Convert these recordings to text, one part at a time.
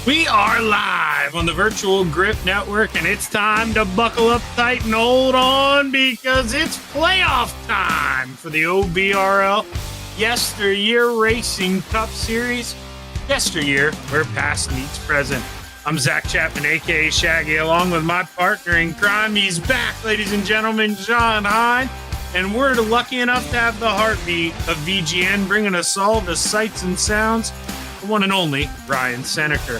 We are live on the Virtual Grip Network, and it's time to buckle up tight and hold on because it's playoff time for the OBRL YesterYear Racing Cup Series. YesterYear, where past meets present. I'm Zach Chapman, a.k.a. Shaggy, along with my partner in crime. He's back, ladies and gentlemen, John Hine. And we're lucky enough to have the heartbeat of VGN bringing us all the sights and sounds. The one and only Ryan Seneker.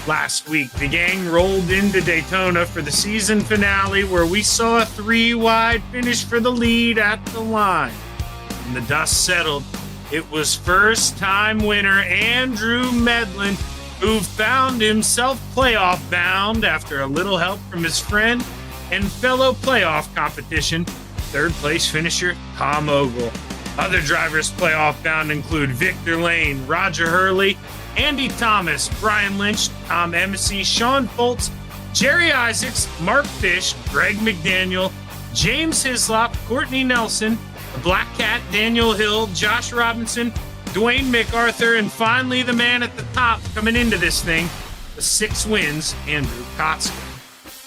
Last week, the gang rolled into Daytona for the season finale where we saw a 3-wide finish for the lead at the line. When the dust settled, it was first-time winner Andrew Medlin, who found himself playoff bound after a little help from his friend and fellow playoff competition, third-place finisher Tom Ogle. Other drivers playoff bound include Victor Lane, Roger Hurley, Andy Thomas, Brian Lynch, Tom Embassy, Sean Foltz, Jerry Isaacs, Mark Fish, Greg McDaniel, James Hislop, Courtney Nelson, the Black Cat, Daniel Hill, Josh Robinson, Dwayne MacArthur, and finally the man at the top coming into this thing, the 6 wins, Andrew Kotzker.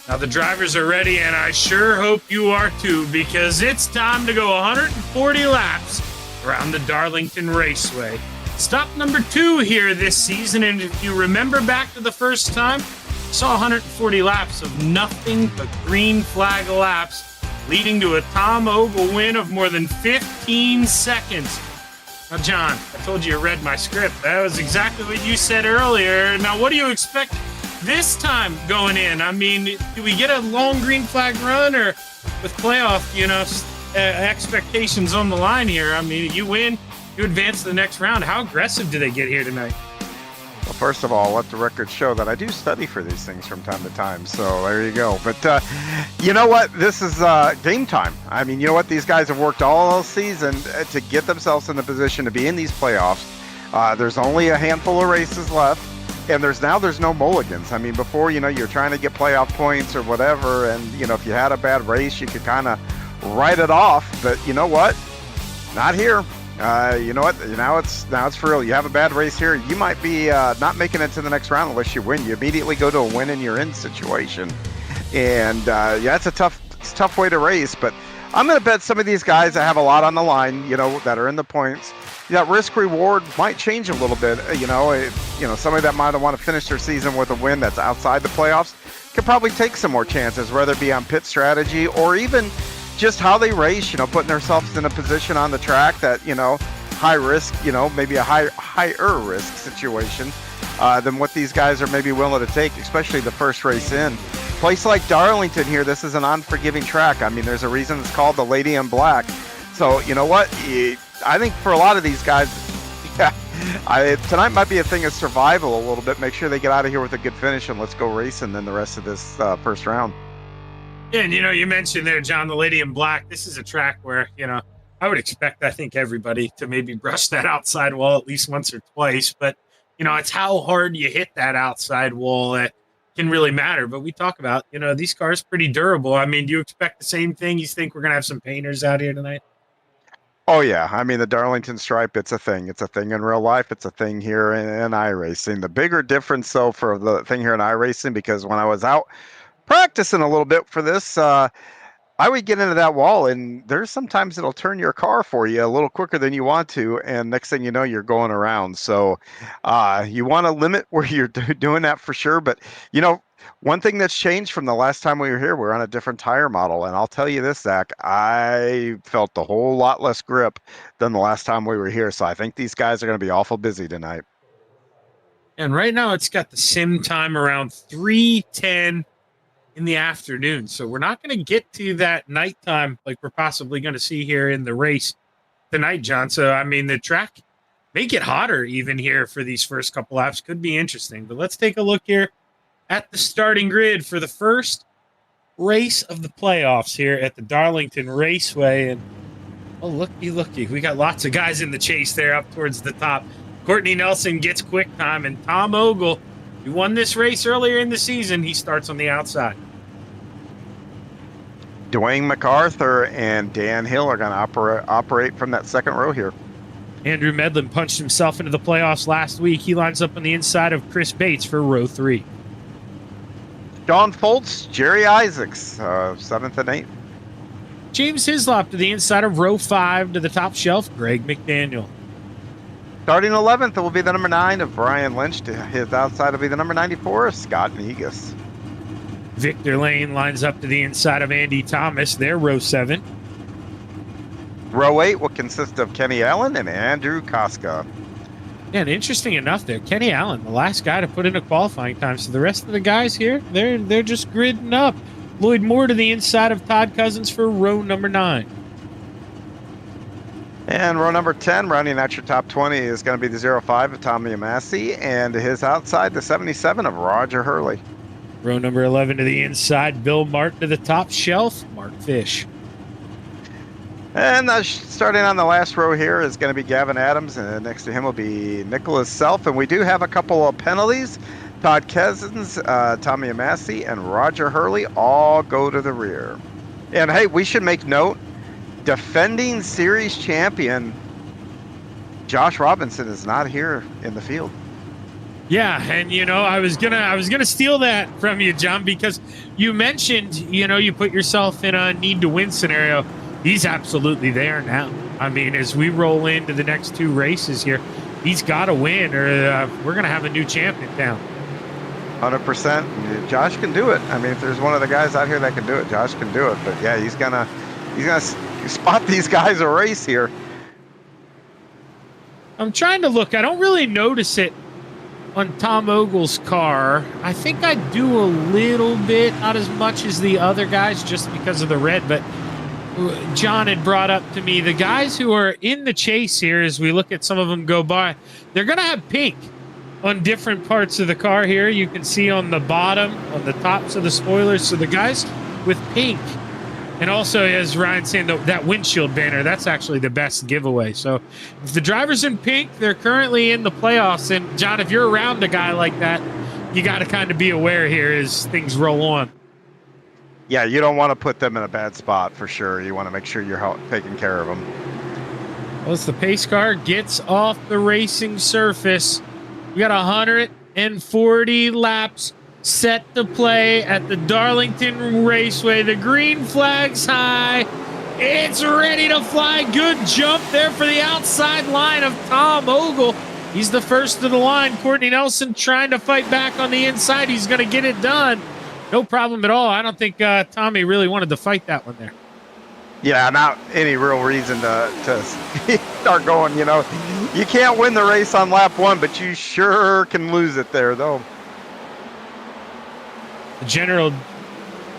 Now the drivers are ready, and I sure hope you are too, because it's time to go 140 laps around the Darlington Raceway. Stop number 2 here this season, and if you remember back to the first time, saw 140 laps of nothing but green flag laps, leading to a Tom Ogle win of more than 15 seconds. Now, John, I told you read my script. That was exactly what you said earlier. Now, what do you expect this time going in? I mean, do we get a long green flag run, or with playoff, expectations on the line here? I mean, you win, you advance to the next round. How aggressive do they get here tonight? Well, first of all, let the record show that I do study for these things from time to time. So there you go. But you know what? This is game time. I mean, you know what? These guys have worked all season to get themselves in the position to be in these playoffs. There's only a handful of races left. And there's no mulligans. I mean, before, you're trying to get playoff points or whatever, and, if you had a bad race, you could kind of write it off. But you know what? Not here. You know what? Now it's for real. You have a bad race here, you might be not making it to the next round unless you win. You immediately go to a win and you're in situation. And, it's a tough way to race. But I'm going to bet some of these guys that have a lot on the line, that are in the points, that risk reward might change a little bit. Somebody that might want to finish their season with a win that's outside the playoffs could probably take some more chances, whether it be on pit strategy or even just how they race, putting themselves in a position on the track that, high risk, maybe a higher risk situation than what these guys are maybe willing to take, especially the first race in. Place like Darlington here, this is an unforgiving track. I mean, there's a reason it's called the Lady in Black. So, you know what? I think for a lot of these guys, tonight might be a thing of survival a little bit. Make sure they get out of here with a good finish, and let's go racing then the rest of this first round. Yeah, and you mentioned there, John, the Lady in Black. This is a track where, I would expect, I think, everybody to maybe brush that outside wall at least once or twice. But, it's how hard you hit that outside wall that can really matter. But we talk about, these cars pretty durable. I mean, do you expect the same thing? You think we're going to have some painters out here tonight? Oh, yeah. I mean, the Darlington stripe, it's a thing. It's a thing in real life. It's a thing here in iRacing. The bigger difference, though, for the thing here in iRacing, because when I was out practicing a little bit for this, I would get into that wall, and there's sometimes it'll turn your car for you a little quicker than you want to, and next thing you know, you're going around. So you want to limit where you're doing that for sure. But, one thing that's changed from the last time we were here, we're on a different tire model. And I'll tell you this, Zach, I felt a whole lot less grip than the last time we were here. So I think these guys are going to be awful busy tonight. And right now it's got the sim time around 3:10 in the afternoon. So we're not going to get to that nighttime like we're possibly going to see here in the race tonight, John. So, I mean, the track may get hotter even here for these first couple laps. Could be interesting. But let's take a look here at the starting grid for the first race of the playoffs here at the Darlington Raceway. And, oh, looky. We got lots of guys in the chase there up towards the top. Courtney Nelson gets quick time, and Tom Ogle, who won this race earlier in the season, he starts on the outside. Dwayne MacArthur and Dan Hill are going to operate from that second row here. Andrew Medlin punched himself into the playoffs last week. He lines up on the inside of Chris Bates for row 3. John Foltz, Jerry Isaacs, 7th and 8th. James Hislop to the inside of row 5 to the top shelf, Greg McDaniel. Starting 11th, it will be the number 9 of Brian Lynch. To his outside will be the number 94 of Scott Negus. Victor Lane lines up to the inside of Andy Thomas. They're row 7. Row 8 will consist of Kenny Allen and Andrew Koska. Yeah, and interesting enough there, Kenny Allen, the last guy to put in a qualifying time. So the rest of the guys here, they're just gridding up. Lloyd Moore to the inside of Todd Cousins for row number 9. And row number 10, rounding out your top 20, is going to be the 05 of Tommy Amassi, and to his outside, the 77 of Roger Hurley. Row number 11 to the inside, Bill Martin to the top shelf, Mark Fish. And starting on the last row here is going to be Gavin Adams, and next to him will be Nicholas Self. And we do have a couple of penalties. Todd Cousins, Tommy Amassi, and Roger Hurley all go to the rear. And hey, we should make note, defending series champion Josh Robinson is not here in the field. Yeah, and I was gonna steal that from you, John, because you mentioned, you put yourself in a need to win scenario. He's absolutely there now. I mean, as we roll into the next 2 races here, he's got to win, or we're gonna have a new champion down. 100%. Josh can do it. I mean, if there's one of the guys out here that can do it, Josh can do it. But yeah, he's gonna spot these guys a race here. I'm trying to look. I don't really notice it on Tom Ogle's car. I think I do a little bit, not as much as the other guys, just because of the red. But John had brought up to me the guys who are in the chase here, as we look at some of them go by, they're going to have pink on different parts of the car here. You can see on the bottom, on the tops of the spoilers. So the guys with pink, and also, as Ryan's saying, that windshield banner, that's actually the best giveaway. So if the driver's in pink, they're currently in the playoffs. And John, if you're around a guy like that, you got to kind of be aware here as things roll on. Yeah, you don't want to put them in a bad spot for sure. You want to make sure you're taking care of them. Well, as the pace car gets off the racing surface, we got 140 laps set to play at the Darlington Raceway. The green flag's high. It's ready to fly. Good jump there for the outside line of Tom Ogle. He's the first of the line. Courtney Nelson trying to fight back on the inside. He's going to get it done. No problem at all. I don't think Tommy really wanted to fight that one there. Yeah, not any real reason to start going, You can't win the race on lap 1, but you sure can lose it there, though. General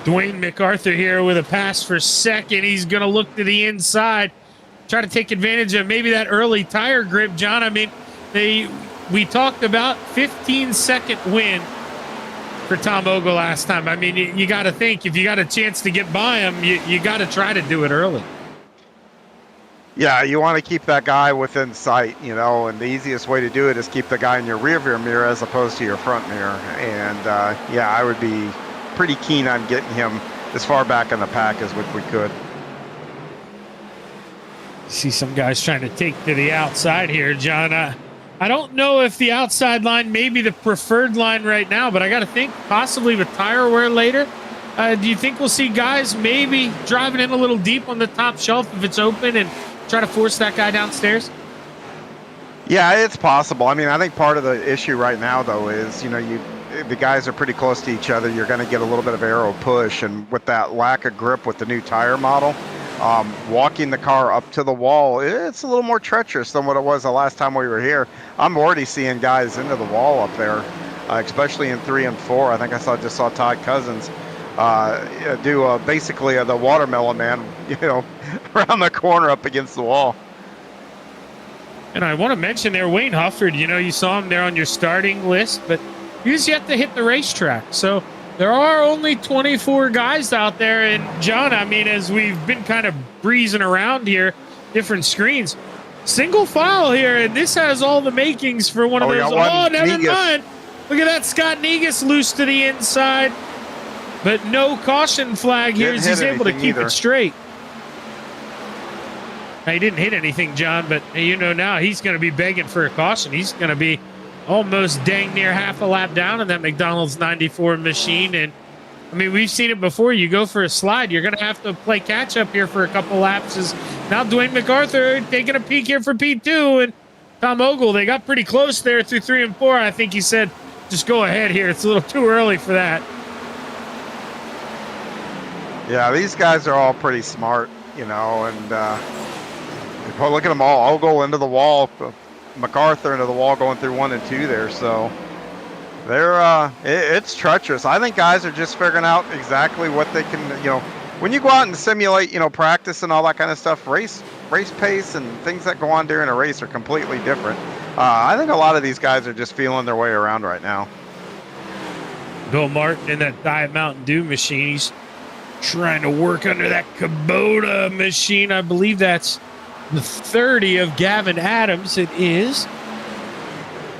Dwayne MacArthur here with a pass for second. He's going to look to the inside, try to take advantage of maybe that early tire grip, John. I mean, we talked about 15-second win for Tom Ogle last time. I mean, you got to think, if you got a chance to get by him, you got to try to do it early. Yeah, you want to keep that guy within sight, and the easiest way to do it is keep the guy in your rearview mirror as opposed to your front mirror. And yeah, I would be pretty keen on getting him as far back in the pack as we could. See some guys trying to take to the outside here, John. I don't know if the outside line may be the preferred line right now, but I got to think possibly with tire wear later. Do you think we'll see guys maybe driving in a little deep on the top shelf if it's open and try to force that guy downstairs? Yeah, it's possible. I mean, I think part of the issue right now, though, is, the guys are pretty close to each other. You're going to get a little bit of aero push, and with that lack of grip with the new tire model, walking the car up to the wall, it's a little more treacherous than what it was the last time we were here. I'm already seeing guys into the wall up there, especially in 3 and 4. I think I just saw Todd Cousins do basically the watermelon man, around the corner up against the wall. And I want to mention there, Wayne Hufford, you saw him there on your starting list, but he's yet to hit the racetrack. So there are only 24 guys out there. And John, I mean, as we've been kind of breezing around here, different screens, single file here, and this has all the makings for one of those. Oh, never mind. Look at that, Scott Negus loose to the inside, but no caution flag here as he's able to keep it straight. Now, he didn't hit anything, John, but you know now he's going to be begging for a caution. He's going to be almost dang near half a lap down in that McDonald's 94 machine. And, I mean, we've seen it before. You go for a slide, you're going to have to play catch-up here for a couple laps. Now Dwayne MacArthur taking a peek here for P2, and Tom Ogle, they got pretty close there through 3 and 4. I think he said, just go ahead here. It's a little too early for that. Yeah, these guys are all pretty smart, you know, and look at them all. Ogle into the wall, MacArthur into the wall going through 1 and 2 there. So they're it's treacherous. I think guys are just figuring out exactly what they can, you know, when you go out and simulate, you know, practice and all that kind of stuff, race pace and things that go on during a race are completely different. I think a lot of these guys are just feeling their way around right now. Bill Martin in that Diet Mountain Dew machine. He's trying to work under that Kubota machine. I believe that's the 30 of Gavin Adams. It is.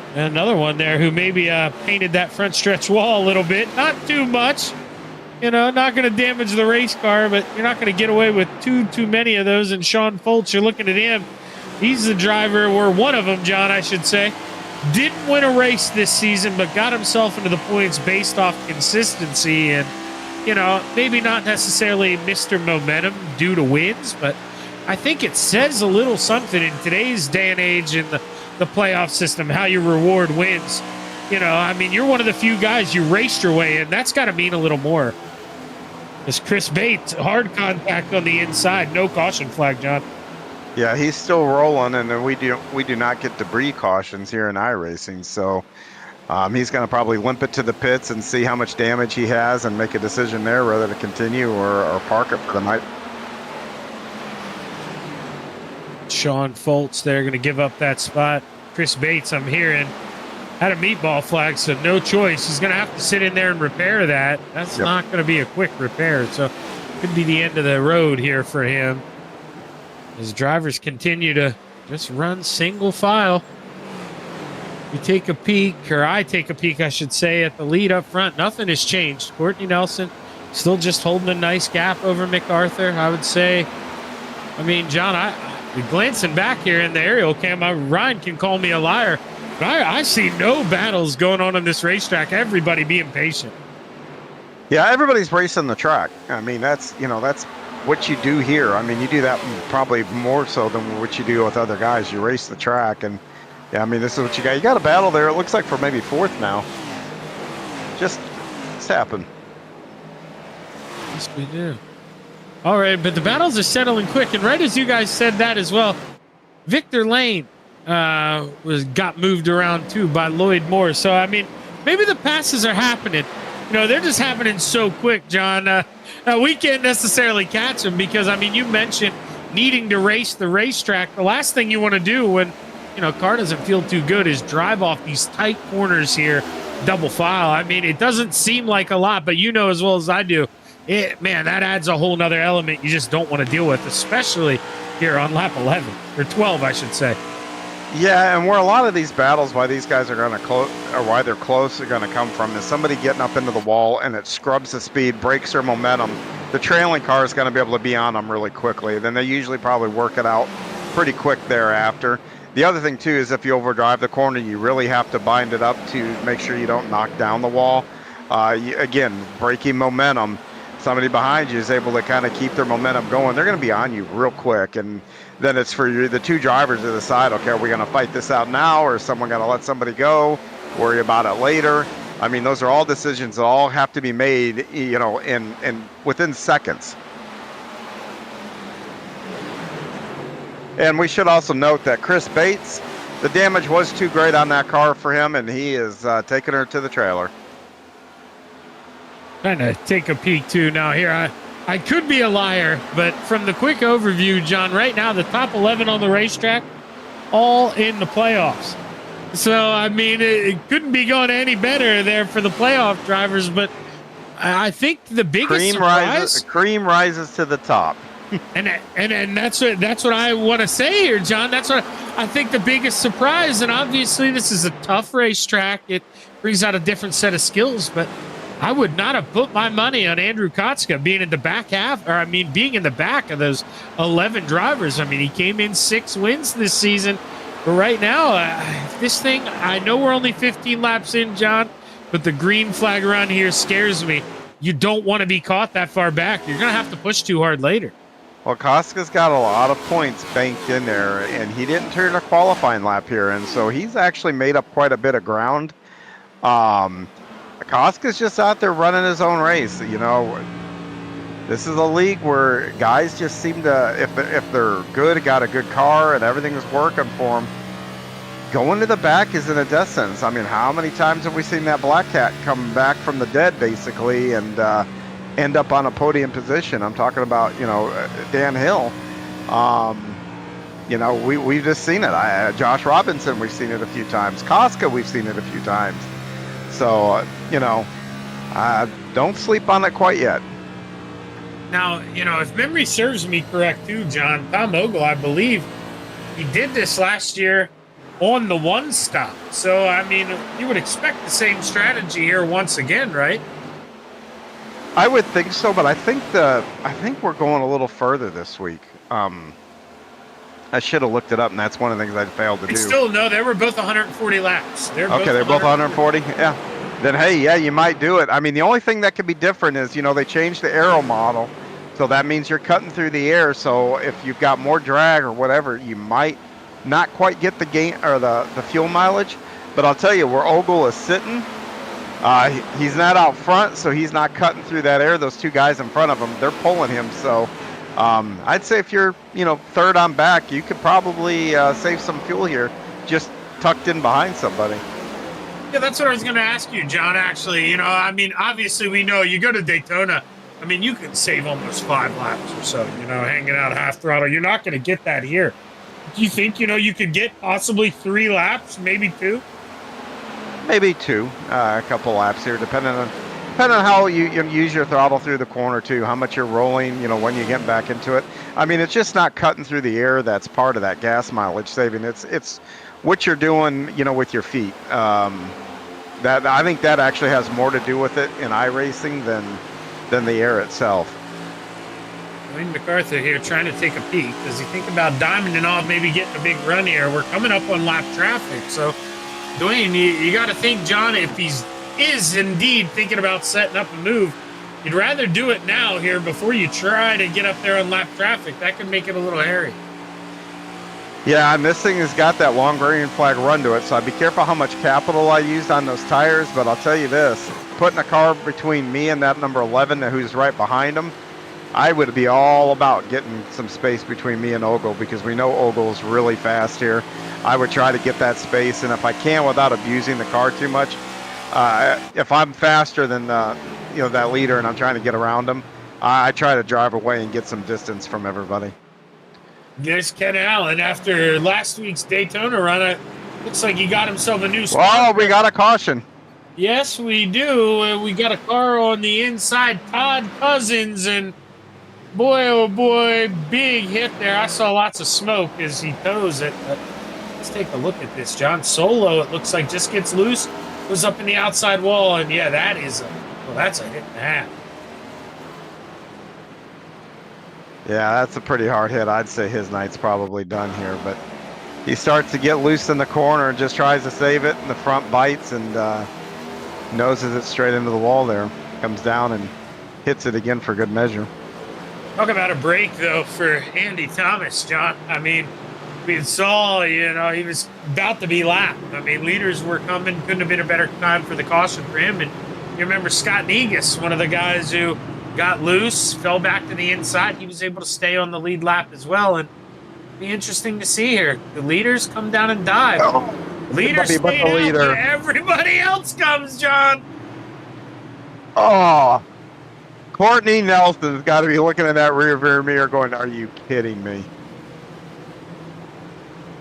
And another one there who maybe painted that front stretch wall a little bit. Not too much. You know, not going to damage the race car, but you're not going to get away with too many of those. And Sean Foltz, you're looking at him. He's the driver, or one of them, John, I should say. Didn't win a race this season, but got himself into the points based off consistency. And, you know, maybe not necessarily Mr. Momentum due to wins, but I think it says a little something in today's day and age in the playoff system, how you reward wins. You know, I mean, you're one of the few guys you raced your way in. That's got to mean a little more. As Chris Bates, hard contact on the inside. No caution flag, John. Yeah, he's still rolling, and we do not get debris cautions here in iRacing. So he's going to probably limp it to the pits and see how much damage he has and make a decision there whether to continue or park it for the night. Sean Foltz there going to give up that spot. Chris Bates, I'm hearing, had a meatball flag, so no choice. He's going to have to sit in there and repair that. That's not going to be a quick repair, so could be the end of the road here for him. His drivers continue to just run single file. You take a peek, or I take a peek, I should say, at the lead up front. Nothing has changed. Courtney Nelson still just holding a nice gap over MacArthur, I would say. I mean, John, glancing back here in the aerial cam, Ryan can call me a liar, but I see no battles going on this racetrack. Everybody being patient. Yeah, everybody's racing the track. I mean, that's what you do here. I mean, you do that probably more so than what you do with other guys. You race the track, and yeah, I mean, this is what you got. You got a battle there. It looks like for maybe 4th now. Just happened. Yes, we do. All right, but the battles are settling quick, and right as you guys said that as well, Victor Lane got moved around too by Lloyd Moore. So I mean, maybe the passes are happening. You know, they're just happening so quick, John. We can't necessarily catch them because, I mean, you mentioned needing to race the racetrack. The last thing you want to do when, you know, car doesn't feel too good is drive off these tight corners here, double file. I mean, it doesn't seem like a lot, but you know as well as I do, man, that adds a whole nother element you just don't want to deal with, especially here on lap 11, or 12, I should say. Yeah, and where a lot of these battles, why these guys are going to close, or why they're close, are going to come from is somebody getting up into the wall and it scrubs the speed, breaks their momentum. The trailing car is going to be able to be on them really quickly. Then they usually probably work it out pretty quick thereafter. The other thing, too, is if you overdrive the corner, you really have to bind it up to make sure you don't knock down the wall. Again, breaking momentum. Somebody behind you is able to kind of keep their momentum going. They're going to be on you real quick, and then it's for the two drivers to decide, okay, are we going to fight this out now, or is someone going to let somebody go, worry about it later? I mean, those are all decisions that all have to be made, you know, in within seconds. And we should also note that Chris Bates, the damage was too great on that car for him, and he is taking her to the trailer. Trying to take a peek too now here. I could be a liar, but from the quick overview, John, right now the top 11 on the racetrack, all in the playoffs. So, I mean, it couldn't be going any better there for the playoff drivers, but I think the biggest cream rises to the top. and that's what I want to say here, John. That's what I think the biggest surprise, and obviously this is a tough racetrack. It brings out a different set of skills, but I would not have put my money on Andrew Kotska being in the back half, or I mean, being in the back of those 11 drivers. I mean, he came in 6 wins this season. But right now, this thing, I know we're only 15 laps in, John, but the green flag around here scares me. You don't want to be caught that far back. You're going to have to push too hard later. Well, Koska's got a lot of points banked in there, and he didn't turn a qualifying lap here, and so he's actually made up quite a bit of ground. Koska's just out there running his own race. You know, this is a league where guys just seem to, if they're good, got a good car, and everything is working for them, going to the back is in a death sentence. I mean, how many times have we seen that black cat come back from the dead, basically, and end up on a podium position? I'm talking about, you know, Dan Hill. You know, we've just seen it. Josh Robinson, we've seen it a few times. Koska, we've seen it a few times. So, you know, don't sleep on it quite yet. Now, you know, if memory serves me correct too, John, Tom Ogle, I believe, he did this last year on the one stop. So, I mean, you would expect the same strategy here once again, right? I would think so, but I think we're going a little further this week. I should have looked it up, and that's one of the things I failed to do. Still, no, they were both 140 laps. They're both 140? Yeah. Then, hey, yeah, you might do it. I mean, the only thing that could be different is, you know, they changed the aero model, so that means you're cutting through the air. So if you've got more drag or whatever, you might not quite get the gain or the fuel mileage. But I'll tell you, where Ogle is sitting, he's not out front, so he's not cutting through that air. Those two guys in front of him, they're pulling him. So I'd say if you're, you know, third on back, you could probably save some fuel here, just tucked in behind somebody. Yeah, that's what I was going to ask you, John, actually. You know, I mean, obviously we know you go to Daytona, I mean, you could save almost 5 laps or so, you know, hanging out half throttle. You're not going to get that here. Do you think, you know, you could get possibly 3 laps, maybe 2? Maybe 2, a couple laps here, depending on how you use your throttle through the corner too, how much you're rolling, you know, when you get back into it. I mean, it's just not cutting through the air. That's part of that gas mileage saving. It's what you're doing, you know, with your feet. That I think that actually has more to do with it in iRacing than the air itself. Wayne MacArthur here trying to take a peek. Does he think about diamonding off, maybe getting a big run here? We're coming up on lap traffic. So, Dwayne, you got to think, John, if is indeed thinking about setting up a move, you'd rather do it now here before you try to get up there on lap traffic. That could make it a little hairy. Yeah, and this thing has got that long green flag run to it, so I'd be careful how much capital I used on those tires, but I'll tell you this, putting a car between me and that number 11 who's right behind him, I would be all about getting some space between me and Ogle, because we know Ogle's really fast here. I would try to get that space, and if I can without abusing the car too much, if I'm faster than you know, that leader and I'm trying to get around him, I try to drive away and get some distance from everybody. There's Ken Allen after last week's Daytona run. It looks like he got himself a new spot. Oh, we got a caution. Yes, we do. We got a car on the inside, Todd Cousins, and boy, oh boy, big hit there. I saw lots of smoke as he tows it. But let's take a look at this. John Solo, it looks like, just gets loose, goes up in the outside wall, and yeah, that's a hit and a half. Yeah, that's a pretty hard hit. I'd say his night's probably done here, but he starts to get loose in the corner and just tries to save it, and the front bites and noses it straight into the wall there. Comes down and hits it again for good measure. Talk about a break, though, for Andy Thomas, John. I mean, we saw, you know, he was about to be lapped. I mean, leaders were coming. Couldn't have been a better time for the caution for him. And you remember Scott Negus, one of the guys who got loose, fell back to the inside. He was able to stay on the lead lap as well. And it'll be interesting to see here. The leaders come down and dive. Oh, leaders stay out, but everybody else comes, John. Oh, Courtney Nelson's got to be looking at that rear mirror going, are you kidding me?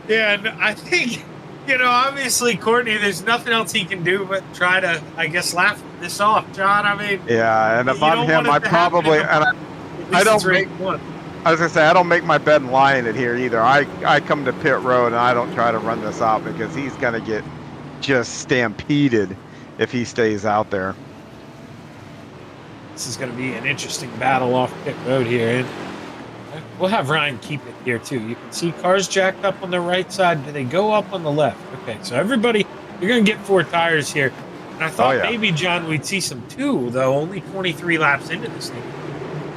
Yeah, and I think, you know, obviously, Courtney, there's nothing else he can do but try to, I guess, laugh this off, John. I mean, yeah, and if I'm him, I probably, and I don't make, I was gonna say, I don't make my bed and lie in it here either. I come to pit road and I don't try to run this out, because he's gonna get just stampeded if he stays out there. This is going to be an interesting battle off pit road here. And we'll have Ryan keep it here, too. You can see cars jacked up on the right side. Do they go up on the left? Okay, so everybody, you're going to get 4 tires here. And I thought maybe, John, we'd see some 2, though, only 23 laps into this thing.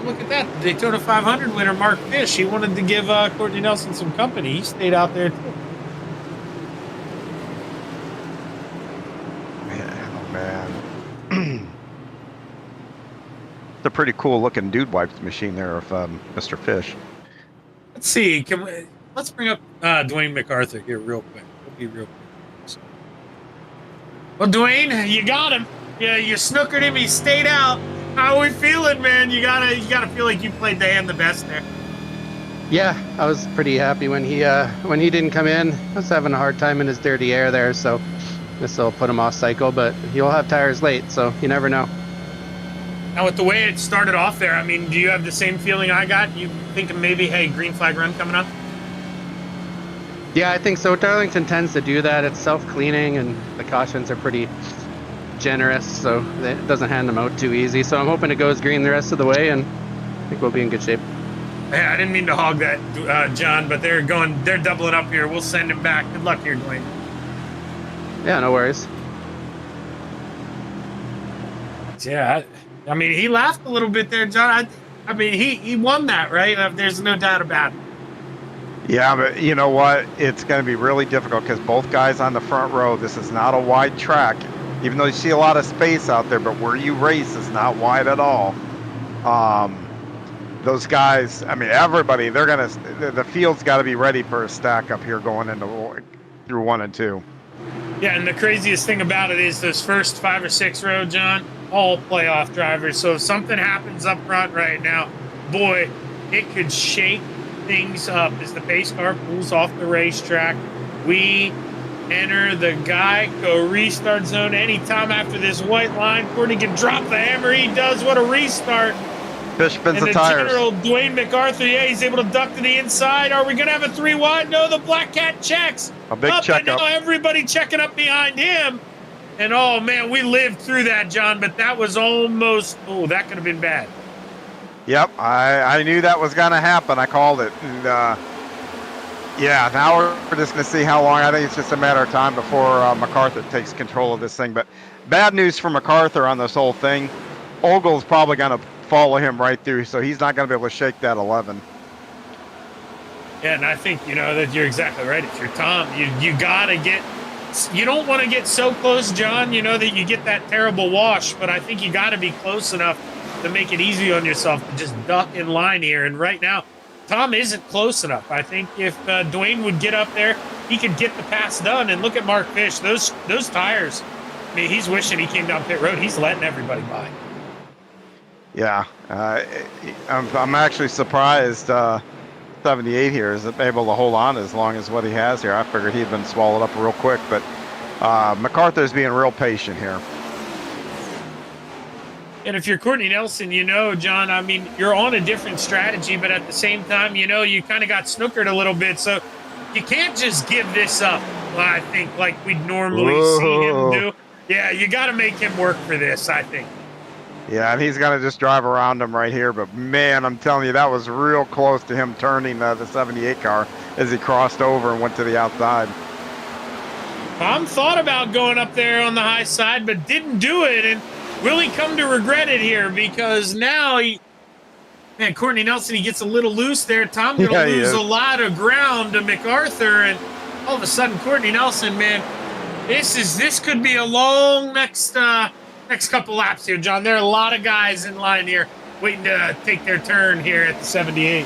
Look at that. The Daytona 500 winner, Mark Fish, he wanted to give Courtney Nelson some company. He stayed out there, too. Man. It's a pretty cool looking dude wipes machine there of Mr. Fish. Let's see. Let's bring up Dwayne MacArthur here real quick. We'll be real quick. Well, Dwayne, you got him. Yeah, you snookered him. He stayed out. How are we feeling, man? You gotta feel like you played the hand the best there. Yeah, I was pretty happy when he didn't come in. I was having a hard time in his dirty air there, so this will put him off cycle. But he'll have tires late, so you never know. Now, with the way it started off there, I mean, do you have the same feeling I got? You thinking maybe, hey, green flag run coming up? Yeah, I think so. Darlington tends to do that. It's self-cleaning, and the cautions are pretty generous, so it doesn't hand them out too easy. So I'm hoping it goes green the rest of the way, and I think we'll be in good shape. Hey, I didn't mean to hog that, John, but they're doubling up here. We'll send him back. Good luck here, Dwayne. Yeah, no worries. Yeah, I mean, he laughed a little bit there, John. I mean, he won that, right? There's no doubt about it. Yeah, but you know what? It's going to be really difficult because both guys on the front row, this is not a wide track. Even though you see a lot of space out there, but where you race is not wide at all. Those guys, I mean, everybody, the field's got to be ready for a stack up here going through 1 and 2. Yeah, and the craziest thing about it is those first 5 or 6 row, John, all playoff drivers. So if something happens up front right now, boy, it could shake things up as the pace car pulls off the racetrack. We enter the Geico restart zone anytime after this white line. Courtney can drop the hammer. He does. What a restart. Fish spins and the tires. General Dwayne MacArthur, yeah, he's able to duck to the inside. Are we going to have a 3 wide? No, the Black Cat checks. A big check up. Now everybody checking up behind him. And, oh, man, we lived through that, John, but that was almost, oh, that could have been bad. Yep, I knew that was going to happen. I called it. And, yeah, now we're just going to see how long. I think it's just a matter of time before MacArthur takes control of this thing. But bad news for MacArthur on this whole thing. Ogle's probably going to follow him right through, so he's not going to be able to shake that 11. Yeah, and I think, that you're exactly right. If you're Tom, you got to get – you don't want to get so close, John, that you get that terrible wash, but I think you got to be close enough to make it easy on yourself to just duck in line here. And right now, Tom isn't close enough. I think if Dwayne would get up there, he could get the pass done. And look at Mark Fish. Those tires, I mean, he's wishing he came down pit road. He's letting everybody by. Yeah, I'm actually surprised 78 here is able to hold on as long as what he has here. I figured he'd been swallowed up real quick, but MacArthur's being real patient here. And if you're Courtney Nelson, John, I mean, you're on a different strategy, but at the same time, you kind of got snookered a little bit. So you can't just give this up, I think, like we'd normally see him do. Yeah, you got to make him work for this, I think. Yeah, and he's going to just drive around him right here. But, man, I'm telling you, that was real close to him turning the 78 car as he crossed over and went to the outside. Tom thought about going up there on the high side, but didn't do it. And will he come to regret it here? Because now Courtney Nelson, he gets a little loose there. Tom going to lose a lot of ground to MacArthur. And all of a sudden, Courtney Nelson, man, this could be a long next couple laps here, John. There are a lot of guys in line here waiting to take their turn here at the 78.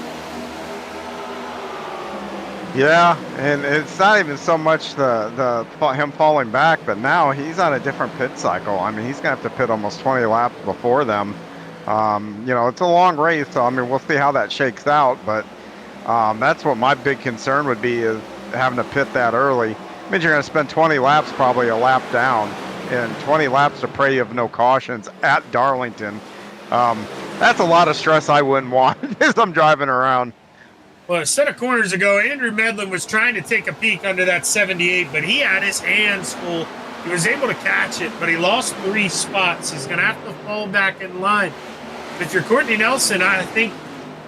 Yeah, and it's not even so much the him falling back, but now he's on a different pit cycle. I mean, he's going to have to pit almost 20 laps before them. It's a long race, so, I mean, we'll see how that shakes out, but that's what my big concern would be, is having to pit that early. It means you're going to spend 20 laps, probably a lap down, and 20 laps to pray of no cautions at Darlington. That's a lot of stress I wouldn't want as I'm driving around. Well, a set of corners ago, Andrew Medlin was trying to take a peek under that 78, but he had his hands full. He was able to catch it, but he lost 3 spots. He's going to have to fall back in line. if you're Courtney Nelson, I think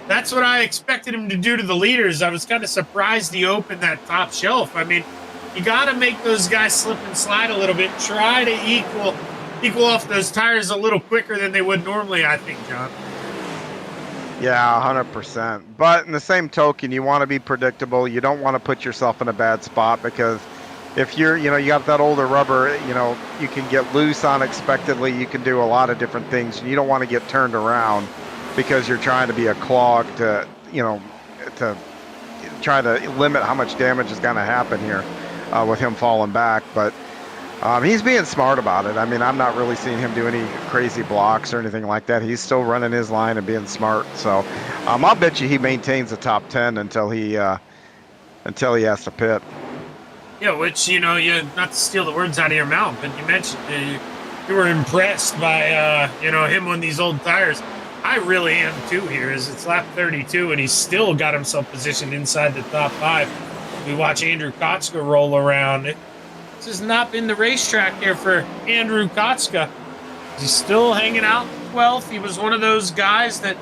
that's what I expected him to do to the leaders. I was kind of surprised he opened that top shelf. I mean, you got to make those guys slip and slide a little bit. Try to equal off those tires a little quicker than they would normally, I think, John. Yeah, 100%. But in the same token, you want to be predictable. You don't want to put yourself in a bad spot, because if you're, you got that older rubber, you can get loose unexpectedly. You can do a lot of different things, and you don't want to get turned around because you're trying to be a clog to try to limit how much damage is going to happen here with him falling back. But he's being smart about it. I mean, I'm not really seeing him do any crazy blocks or anything like that. He's still running his line and being smart. So I'll bet you he maintains the top 10 until he has to pit. Yeah, which, you not to steal the words out of your mouth, but you mentioned you were impressed by, him on these old tires. I really am too here, as it's lap 32, and he's still got himself positioned inside the top 5. We watch Andrew Kotska roll around. This has not been the racetrack here for Andrew Kotska. He's still hanging out 12th. He was one of those guys that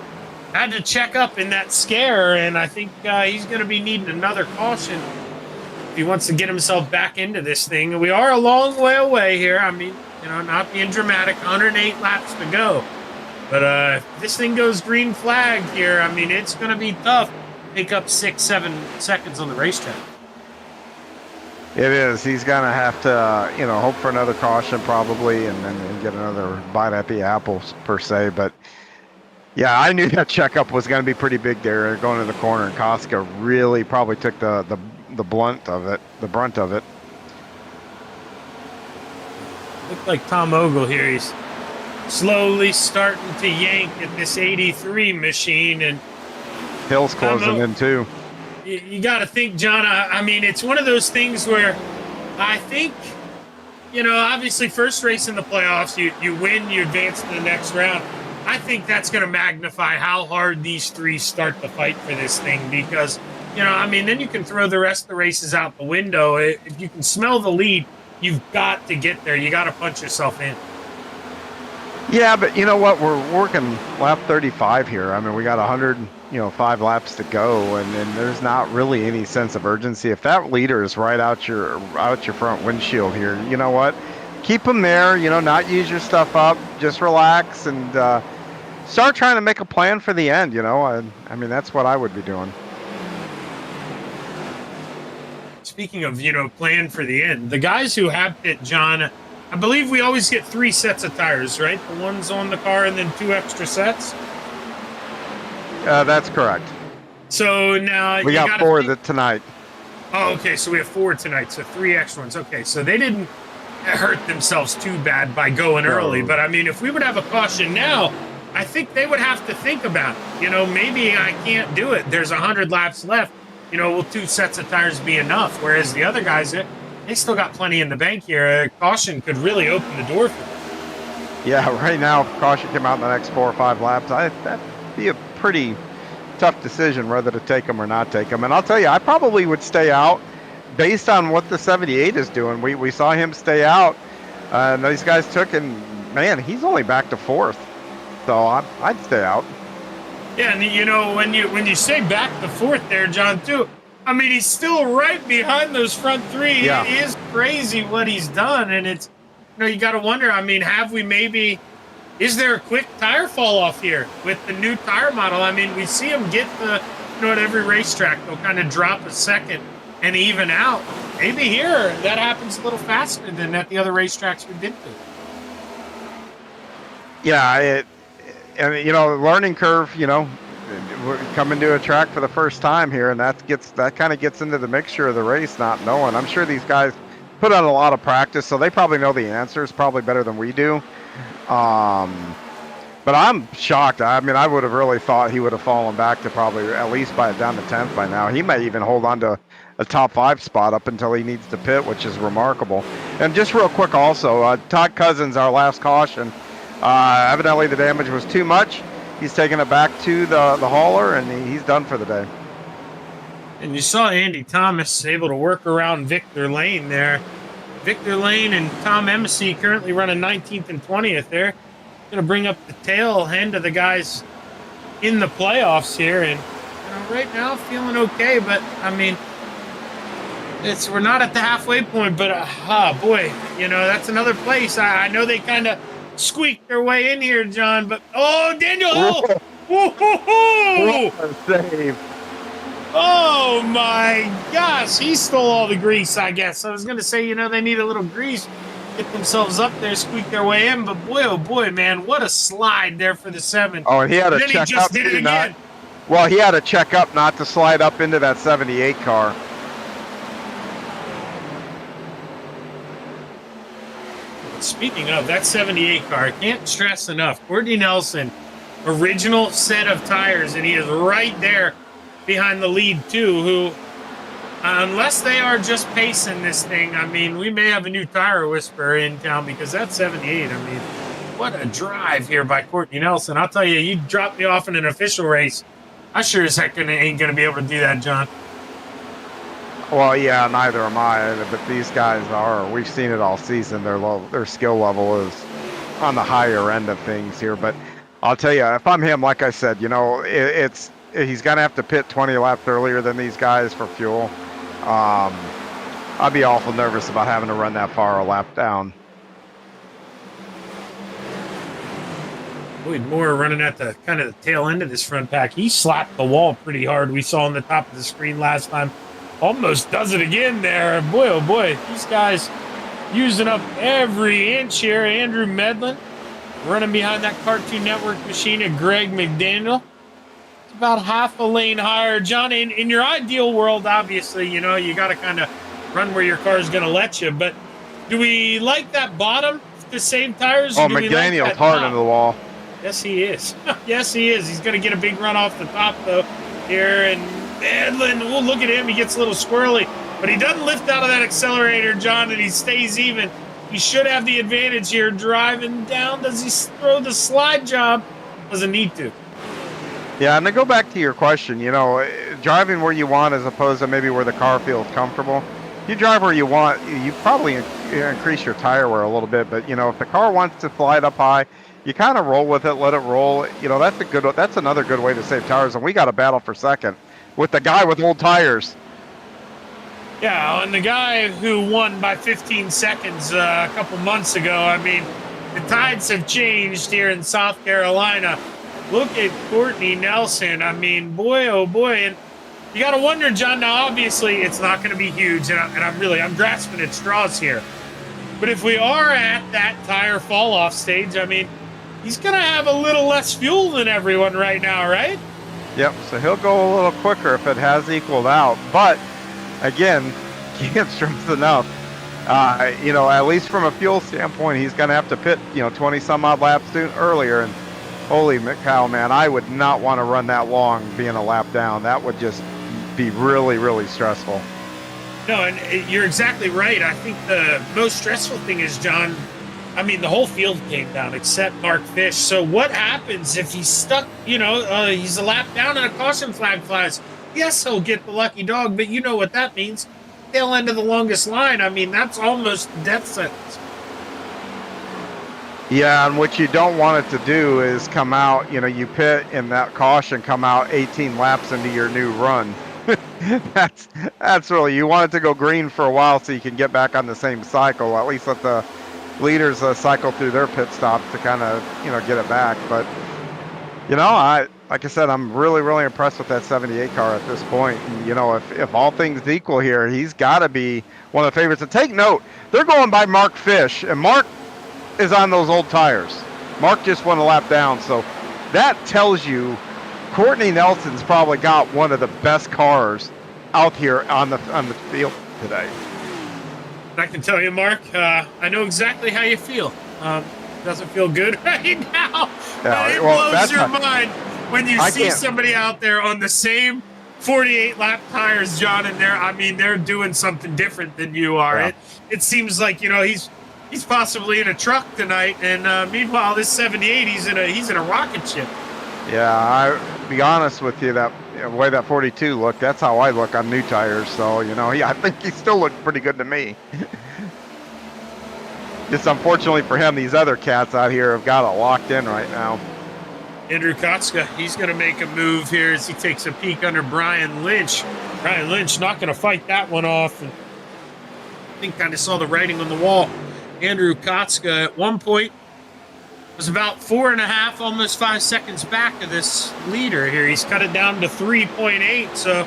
had to check up in that scare, and I think he's going to be needing another caution if he wants to get himself back into this thing. We are a long way away here. I mean, not being dramatic, 108 laps to go. But if this thing goes green flag here, I mean, it's going to be tough to pick up 6-7 seconds on the racetrack. It is. He's going to have to, hope for another caution probably, and then get another bite at the apples per se. But yeah, I knew that checkup was going to be pretty big there going to the corner, and Kotska really probably took the brunt of it. Looked like Tom Ogle here. He's slowly starting to yank at this 83 machine, and Hill's closing in too. You got to think, John, I mean, it's one of those things where I think, obviously first race in the playoffs, you win, you advance to the next round. I think that's going to magnify how hard these three start the fight for this thing, because, then you can throw the rest of the races out the window. If you can smell the lead, you've got to get there. You got to punch yourself in. Yeah, but you know what? We're working lap 35 here. I mean, we got 105 laps to go, and there's not really any sense of urgency. If that leader is right out your front windshield here, you know what? Keep them there. Not use your stuff up. Just relax and start trying to make a plan for the end. I mean, that's what I would be doing. Speaking of, plan for the end, the guys who have pit, John, I believe we always get 3 sets of tires, right? The ones on the car and then 2 extra sets? That's correct. So now we got 4 tonight. Oh, okay. So we have 4 tonight. So 3 extra ones. Okay. So they didn't hurt themselves too bad by going early. But I mean, if we would have a caution now, I think they would have to think about it. Maybe I can't do it. There's 100 laps left. Will 2 sets of tires be enough? Whereas the other guys, they still got plenty in the bank here. Caution could really open the door for them. Yeah, right now, if caution came out in the next 4 or 5 laps, that'd be a pretty tough decision whether to take them or not take them. And I'll tell you, I probably would stay out based on what the 78 is doing. We saw him stay out, and these guys took, and man, he's only back to 4th. So I'd stay out. Yeah, and when you say back to 4th there, John, too, I mean, he's still right behind those front 3. Yeah. It is crazy what he's done, and it's, you got to wonder, I mean, is there a quick tire fall off here with the new tire model? I mean, we see them get at every racetrack, they'll kind of drop a second and even out. Maybe here that happens a little faster than at the other racetracks we've been to. Yeah, learning curve, we're coming to a track for the first time here, and that kind of gets into the mixture of the race, not knowing. I'm sure these guys put on a lot of practice, so they probably know the answers probably better than we do. But I'm shocked. I mean, I would have really thought he would have fallen back to probably at least down to 10th by now. He may even hold on to a top 5 spot up until he needs to pit, which is remarkable. And just real quick also, Todd Cousins, our last caution, evidently the damage was too much. He's taking it back to the hauler, and he's done for the day. And you saw Andy Thomas able to work around Victor Lane there. Victor Lane and Tom Embassy currently running 19th and 20th there. going to bring up the tail end of the guys in the playoffs here. And right now, feeling okay. But, I mean, we're not at the halfway point. But, boy, that's another place. I know they kind of squeaked their way in here, John. But, Daniel Hill. What a save. Oh, my gosh. He stole all the grease, I guess. I was going to say, they need a little grease. Get themselves up there, squeak their way in. But, boy, oh, boy, man, what a slide there for the 7. Oh, and he had to check up. He just did it again. Well, he had to check up not to slide up into that 78 car. Speaking of that 78 car, I can't stress enough. Courtney Nelson, original set of tires, and he is right there behind the lead, too, who, unless they are just pacing this thing, I mean, we may have a new tire whisperer in town because that 78, I mean, what a drive here by Courtney Nelson. I'll tell you, you drop me off in an official race, I sure as heck ain't going to be able to do that, John. Well, yeah, neither am I, but these guys are. We've seen it all season. Their skill level is on the higher end of things here. But I'll tell you, if I'm him, like I said, he's going to have to pit 20 laps earlier than these guys for fuel. I'd be awful nervous about having to run that far a lap down. Boyd Moore running at the kind of the tail end of this front pack. He slapped the wall pretty hard. We saw on the top of the screen last time. Almost does it again there. Boy, oh boy, these guys using up every inch here. Andrew Medlin running behind that Cartoon Network machine of Greg McDaniel. It's about half a lane higher. John, in your ideal world, obviously, you got to kind of run where your car is going to let you. But do we like that bottom to save tires? Oh, McDaniel's hard into the wall. Yes, he is. Yes, he is. He's going to get a big run off the top, though, here. And Medlin, oh, look at him. He gets a little squirrely. But he doesn't lift out of that accelerator, John, and he stays even. He should have the advantage here driving down. Does he throw the slide job? Doesn't need to. Yeah, and to go back to your question, driving where you want as opposed to maybe where the car feels comfortable. You drive where you want, you probably increase your tire wear a little bit. But, if the car wants to slide up high, you kind of roll with it, let it roll. That's another good way to save tires. And we got a battle for second with the guy with old tires. Yeah, and the guy who won by 15 seconds a couple months ago. I mean, the tides have changed here in South Carolina. Look at Courtney Nelson. I mean, boy, oh boy. And you got to wonder, John, now obviously it's not going to be huge, and I'm grasping at straws here. But if we are at that tire fall-off stage, I mean, he's going to have a little less fuel than everyone right now, right? Yep, so he'll go a little quicker if it has equaled out. But, again, can't stress enough. At least from a fuel standpoint, he's going to have to pit, 20-some-odd laps earlier. And holy cow, man, I would not want to run that long being a lap down. That would just be really, really stressful. No, and you're exactly right. I think the most stressful thing is, John, I mean, the whole field came down except Mark Fish. So what happens if he's stuck, he's a lap down and a caution flag flies? Yes, he'll get the lucky dog, but you know what that means. Tail end of the longest line. I mean, that's almost death sentence. Yeah, and what you don't want it to do is come out, you pit in that caution, come out 18 laps into your new run. That's really, you want it to go green for a while so you can get back on the same cycle. At least let the leaders cycle through their pit stops to kind of, get it back. But, like I said, I'm really, really impressed with that 78 car at this point. And, if all things equal here, he's got to be one of the favorites. And take note, they're going by Mark Fish, and Mark is on those old tires. Mark just went a lap down, so that tells you Courtney Nelson's probably got one of the best cars out here on the field today. I can tell you, Mark, I know exactly how you feel. Doesn't feel good right now. Yeah, it blows your mind when you see somebody out there on the same 48 lap tires, John, and they're doing something different than you are. Yeah. It seems like, he's possibly in a truck tonight, and meanwhile, this 78, he's in a rocket ship. Yeah, I'll be honest with you, that way that 42 looked, that's how I look on new tires. So, I think he still looked pretty good to me. just unfortunately for him, these other cats out here have got it locked in right now. Andrew Kotska, he's going to make a move here as he takes a peek under Brian Lynch. Brian Lynch not going to fight that one off. And I think kind of saw the writing on the wall. Andrew Kotska at one point was about 4.5, almost 5 seconds back of this leader here. He's cut it down to 3.8. So,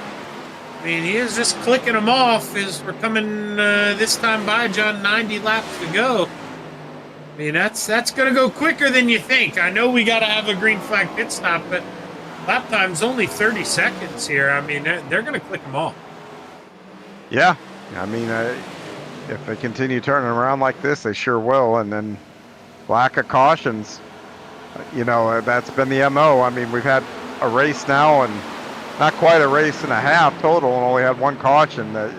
I mean, he is just clicking them off as we're coming this time by, John, 90 laps to go. I mean, that's going to go quicker than you think. I know we got to have a green flag pit stop, but lap time's only 30 seconds here. I mean, they're going to click them off. Yeah. I mean, if they continue turning around like this, they sure will. And then lack of cautions, you know, that's been the MO. I mean, we've had a race now and not quite a race and a half total and only had one caution. That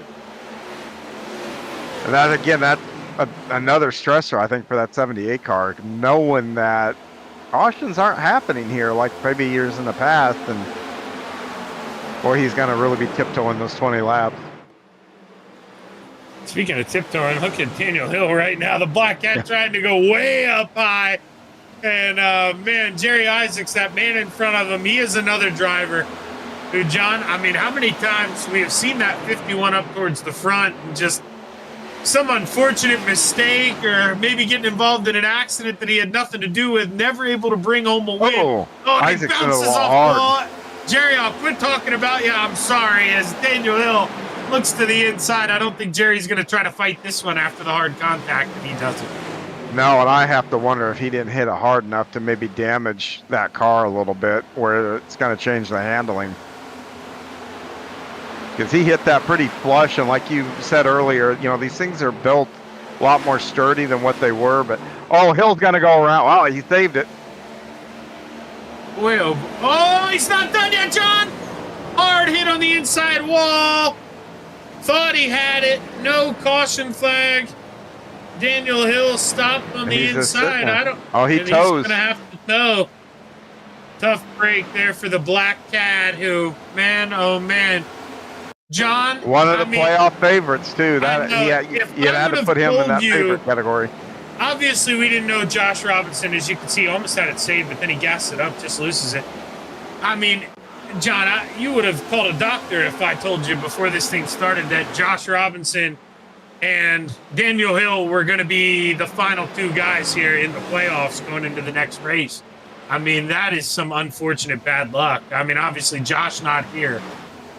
again, that's another stressor, I think, for that 78 car, knowing that cautions aren't happening here like maybe years in the past. And boy, he's going to really be tiptoeing those 20 laps. Speaking of tiptoeing, look at Daniel Hill right now. The Black Cat trying to go way up high. And, man, Jerry Isaacs, that man in front of him, he is another driver who, John, I mean, how many times we have seen that 51 up towards the front and just some unfortunate mistake or maybe getting involved in an accident that he had nothing to do with, never able to bring home a win. Oh, and Isaac's he bounces off hard. the ball. Jerry, I'll quit talking about you. I'm sorry. As Daniel Hill looks to the inside, I don't think Jerry's going to try to fight this one after the hard contact, and he doesn't. No, and I have to wonder if he didn't hit it hard enough to maybe damage that car a little bit where it's going to change the handling. Because he hit that pretty flush, and like you said earlier, you know, these things are built a lot more sturdy than what they were. But, oh, Hill's going to go around. Wow, he saved it. Well, oh, he's not done yet, John. Hard hit on the inside wall. Thought he had it. No caution flag. Daniel Hill stopped on the inside. I don't. Oh, he toes. toes. He's gonna have to tow. Tough break there for the Black Cat. Who, man, oh man, John. One of the playoff favorites too. That you had to put him in that favorite category. Obviously, we didn't know Josh Robinson, as you can see, almost had it saved, but then he gassed it up, just loses it. I mean, John, you would have called a doctor if I told you before this thing started that Josh Robinson and Daniel Hill were going to be the final two guys here in the playoffs going into the next race. I mean, that is some unfortunate bad luck. I mean, obviously, Josh not here.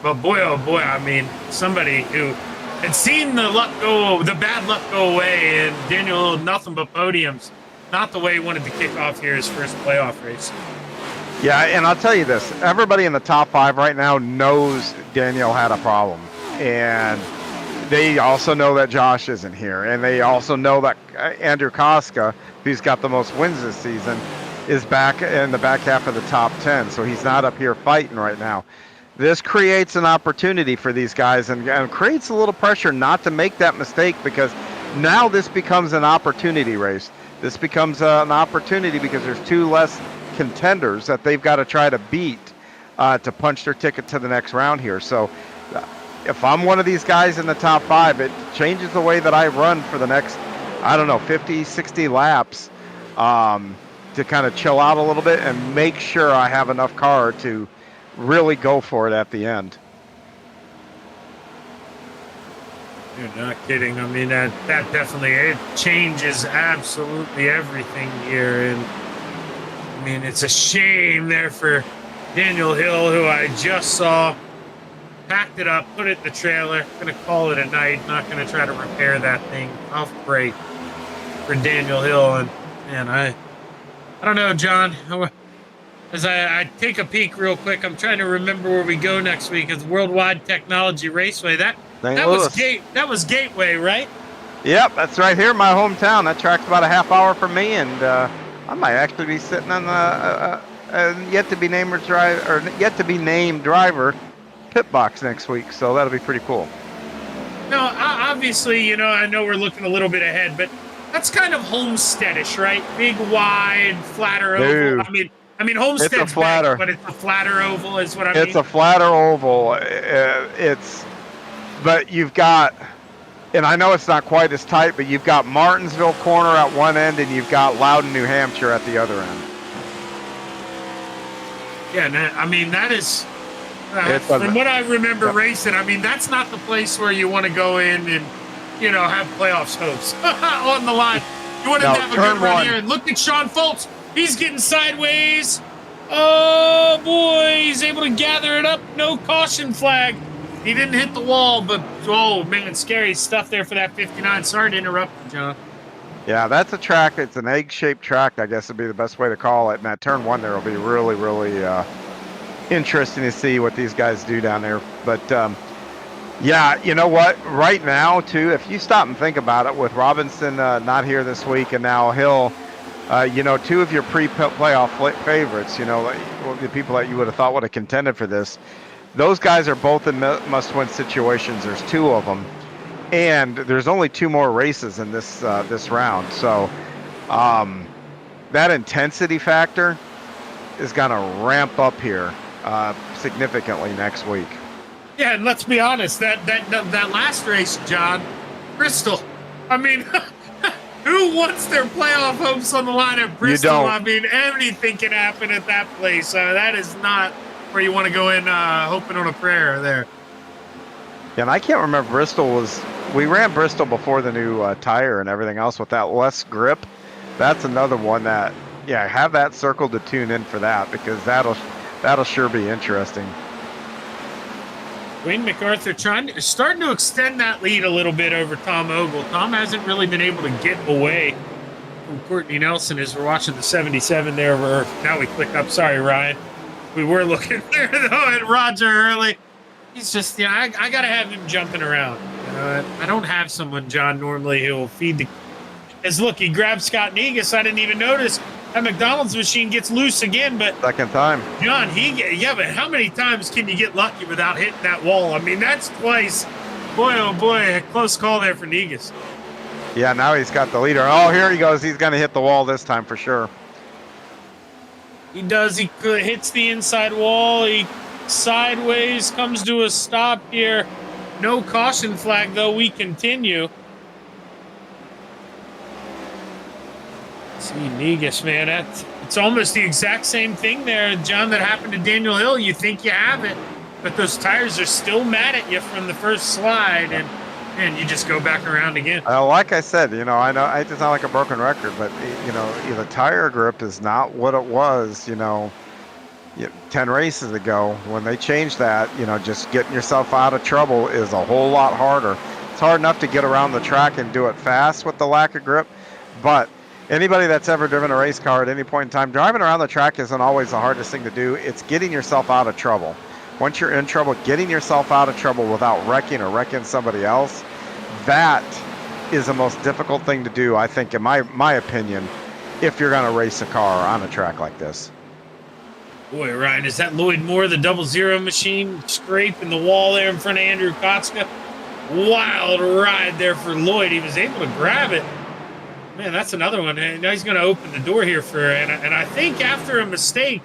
But boy, oh boy, I mean, somebody who had seen the bad luck go away, and Daniel Hill, nothing but podiums. Not the way he wanted to kick off here his first playoff race. Yeah, and I'll tell you this. Everybody in the top 5 right now knows Daniel had a problem. And they also know that Josh isn't here. And they also know that Andrew Koska, who's got the most wins this season, is back in the back half of the top 10. So he's not up here fighting right now. This creates an opportunity for these guys and creates a little pressure not to make that mistake, because now this becomes an opportunity race. This becomes an opportunity because there's 2 less contenders that they've got to try to beat to punch their ticket to the next round here. So if I'm one of these guys in the top 5, it changes the way that I run for the next, I don't know, 50, 60 laps to kind of chill out a little bit and make sure I have enough car to really go for it at the end. You're not kidding. I mean, that definitely, it changes absolutely everything here. And I mean, it's a shame there for Daniel Hill, who I just saw, packed it up, put it in the trailer, going to call it a night, not going to try to repair that thing. Off break for Daniel Hill. And man, I don't know, John. As I take a peek real quick, I'm trying to remember where we go next week. It's Worldwide Technology Raceway. That was Gateway, right? Yep, that's right here in my hometown. That track's about a half hour from me, and I might actually be sitting on the yet to be named driver pit box next week. So that'll be pretty cool. No, obviously, you know, I know we're looking a little bit ahead, but that's kind of homesteadish, right? Big, wide, flatter oval. I mean, Homestead's back, but it's a flatter oval is what I mean. It's a flatter oval. But you've got And I know it's not quite as tight, but you've got Martinsville corner at one end and you've got Loudon, New Hampshire at the other end. Yeah, I mean, that is, From what I remember racing, I mean, that's not the place where you want to go in and, you know, have playoffs hopes on the line. You want to have a good run here. And look at Sean Foltz. He's getting sideways. Oh, boy. He's able to gather it up. No caution flag. He didn't hit the wall, but, oh, man, scary stuff there for that 59. Sorry to interrupt you, John. Yeah, that's a track. It's an egg-shaped track, I guess would be the best way to call it. And that turn one there will be really, really interesting to see what these guys do down there. But, yeah, you know what? Right now, too, if you stop and think about it, with Robinson not here this week and now Hill, you know, two of your pre-playoff favorites, you know, the people that you would have thought would have contended for this, those guys are both in must-win situations. There's two of them. And there's only two more races in this this round, so that intensity factor is going to ramp up here significantly next week. Yeah, and let's be honest, that last race, John, Bristol. I mean, who wants their playoff hopes on the line at Bristol? You don't. I mean, anything can happen at that place. That is not where you want to go in hoping on a prayer there. Yeah, and I can't remember we ran Bristol before the new tire and everything else with that less grip. That's another one that, yeah, have that circled to tune in for that, because that'll sure be interesting. Wayne MacArthur starting to extend that lead a little bit over Tom Ogle. Tom hasn't really been able to get away from Courtney Nelson as we're watching the 77 there. Now we click up. Sorry, Ryan. We were looking there, though, at Roger early. He's just, you know, I got to have him jumping around. I don't have someone, John, normally who will feed the... As look, he grabbed Scott Negus. I didn't even notice. That McDonald's machine gets loose again, but... Second time. John, but how many times can you get lucky without hitting that wall? I mean, that's twice. Boy, oh boy, a close call there for Negus. Yeah, now he's got the leader. Oh, here he goes. He's going to hit the wall this time for sure. He does. He hits the inside wall. He sideways, comes to a stop here. No caution flag, though. We continue. See, Negus, man, it's almost the exact same thing there, John, that happened to Daniel Hill. You think you have it, but those tires are still mad at you from the first slide, and you just go back around again. Like I said, you know, I know it's not like a broken record, but, you know, the tire grip is not what it was, you know, 10 races ago. When they changed that, you know, just getting yourself out of trouble is a whole lot harder. It's hard enough to get around the track and do it fast with the lack of grip, but anybody that's ever driven a race car at any point in time, driving around the track isn't always the hardest thing to do. It's getting yourself out of trouble. Once you're in trouble, getting yourself out of trouble without wrecking somebody else, that is the most difficult thing to do, I think, in my opinion, if you're going to race a car on a track like this. Boy, Ryan, is that Lloyd Moore, the 00 machine, scraping the wall there in front of Andrew Kotska? Wild ride there for Lloyd. He was able to grab it. Man, that's another one. And now he's going to open the door here and I think after a mistake,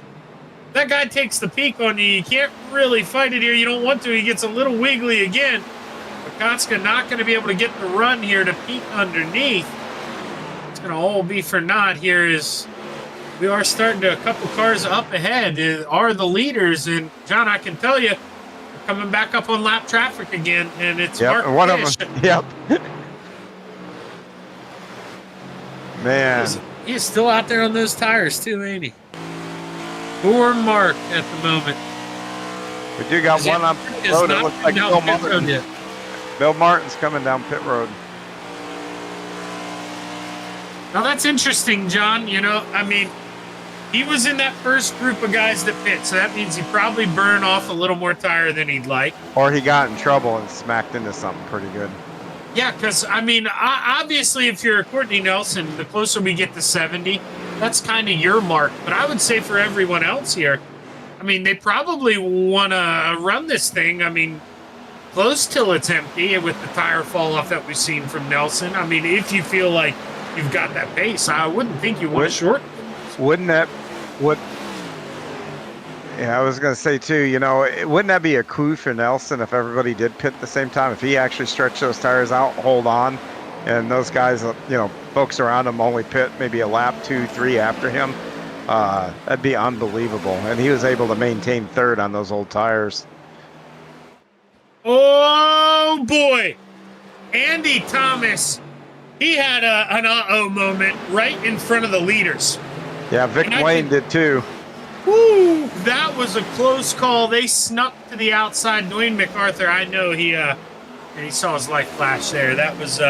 that guy takes the peak on you. You can't really fight it here. You don't want to. He gets a little wiggly again. But Kotska not going to be able to get the run here to peek underneath. It's going to all be for naught here as we are starting to a couple cars up ahead are the leaders. And, John, I can tell you, we're coming back up on lap traffic again, and it's Mark one Fish. of them. Yep. Man. He is still out there on those tires, too, ain't he? Poor Mark at the moment. We do got one on pit road. It looks like Bill Martin. Bill Martin's coming down pit road. Now, that's interesting, John. You know, I mean, he was in that first group of guys that pit, so that means he probably burned off a little more tire than he'd like. Or he got in trouble and smacked into something pretty good. Yeah, because, I mean, obviously, if you're Courtney Nelson, the closer we get to 70, that's kind of your mark. But I would say for everyone else here, I mean, they probably want to run this thing, I mean, close till it's empty with the tire fall off that we've seen from Nelson. I mean, if you feel like you've got that pace, I wouldn't think you want to short. Wouldn't that... Yeah, I was going to say too, wouldn't that be a coup for Nelson if everybody did pit at the same time? If he actually stretched those tires out, hold on, and those guys, folks around him only pit maybe a lap, 2, 3 after him, that'd be unbelievable. And he was able to maintain third on those old tires. Oh boy, Andy Thomas, he had an uh-oh moment right in front of the leaders. Yeah, Vic Wayne did too. Woo, that was a close call. They snuck to the outside. Dwayne MacArthur, I know he saw his life flash there. That was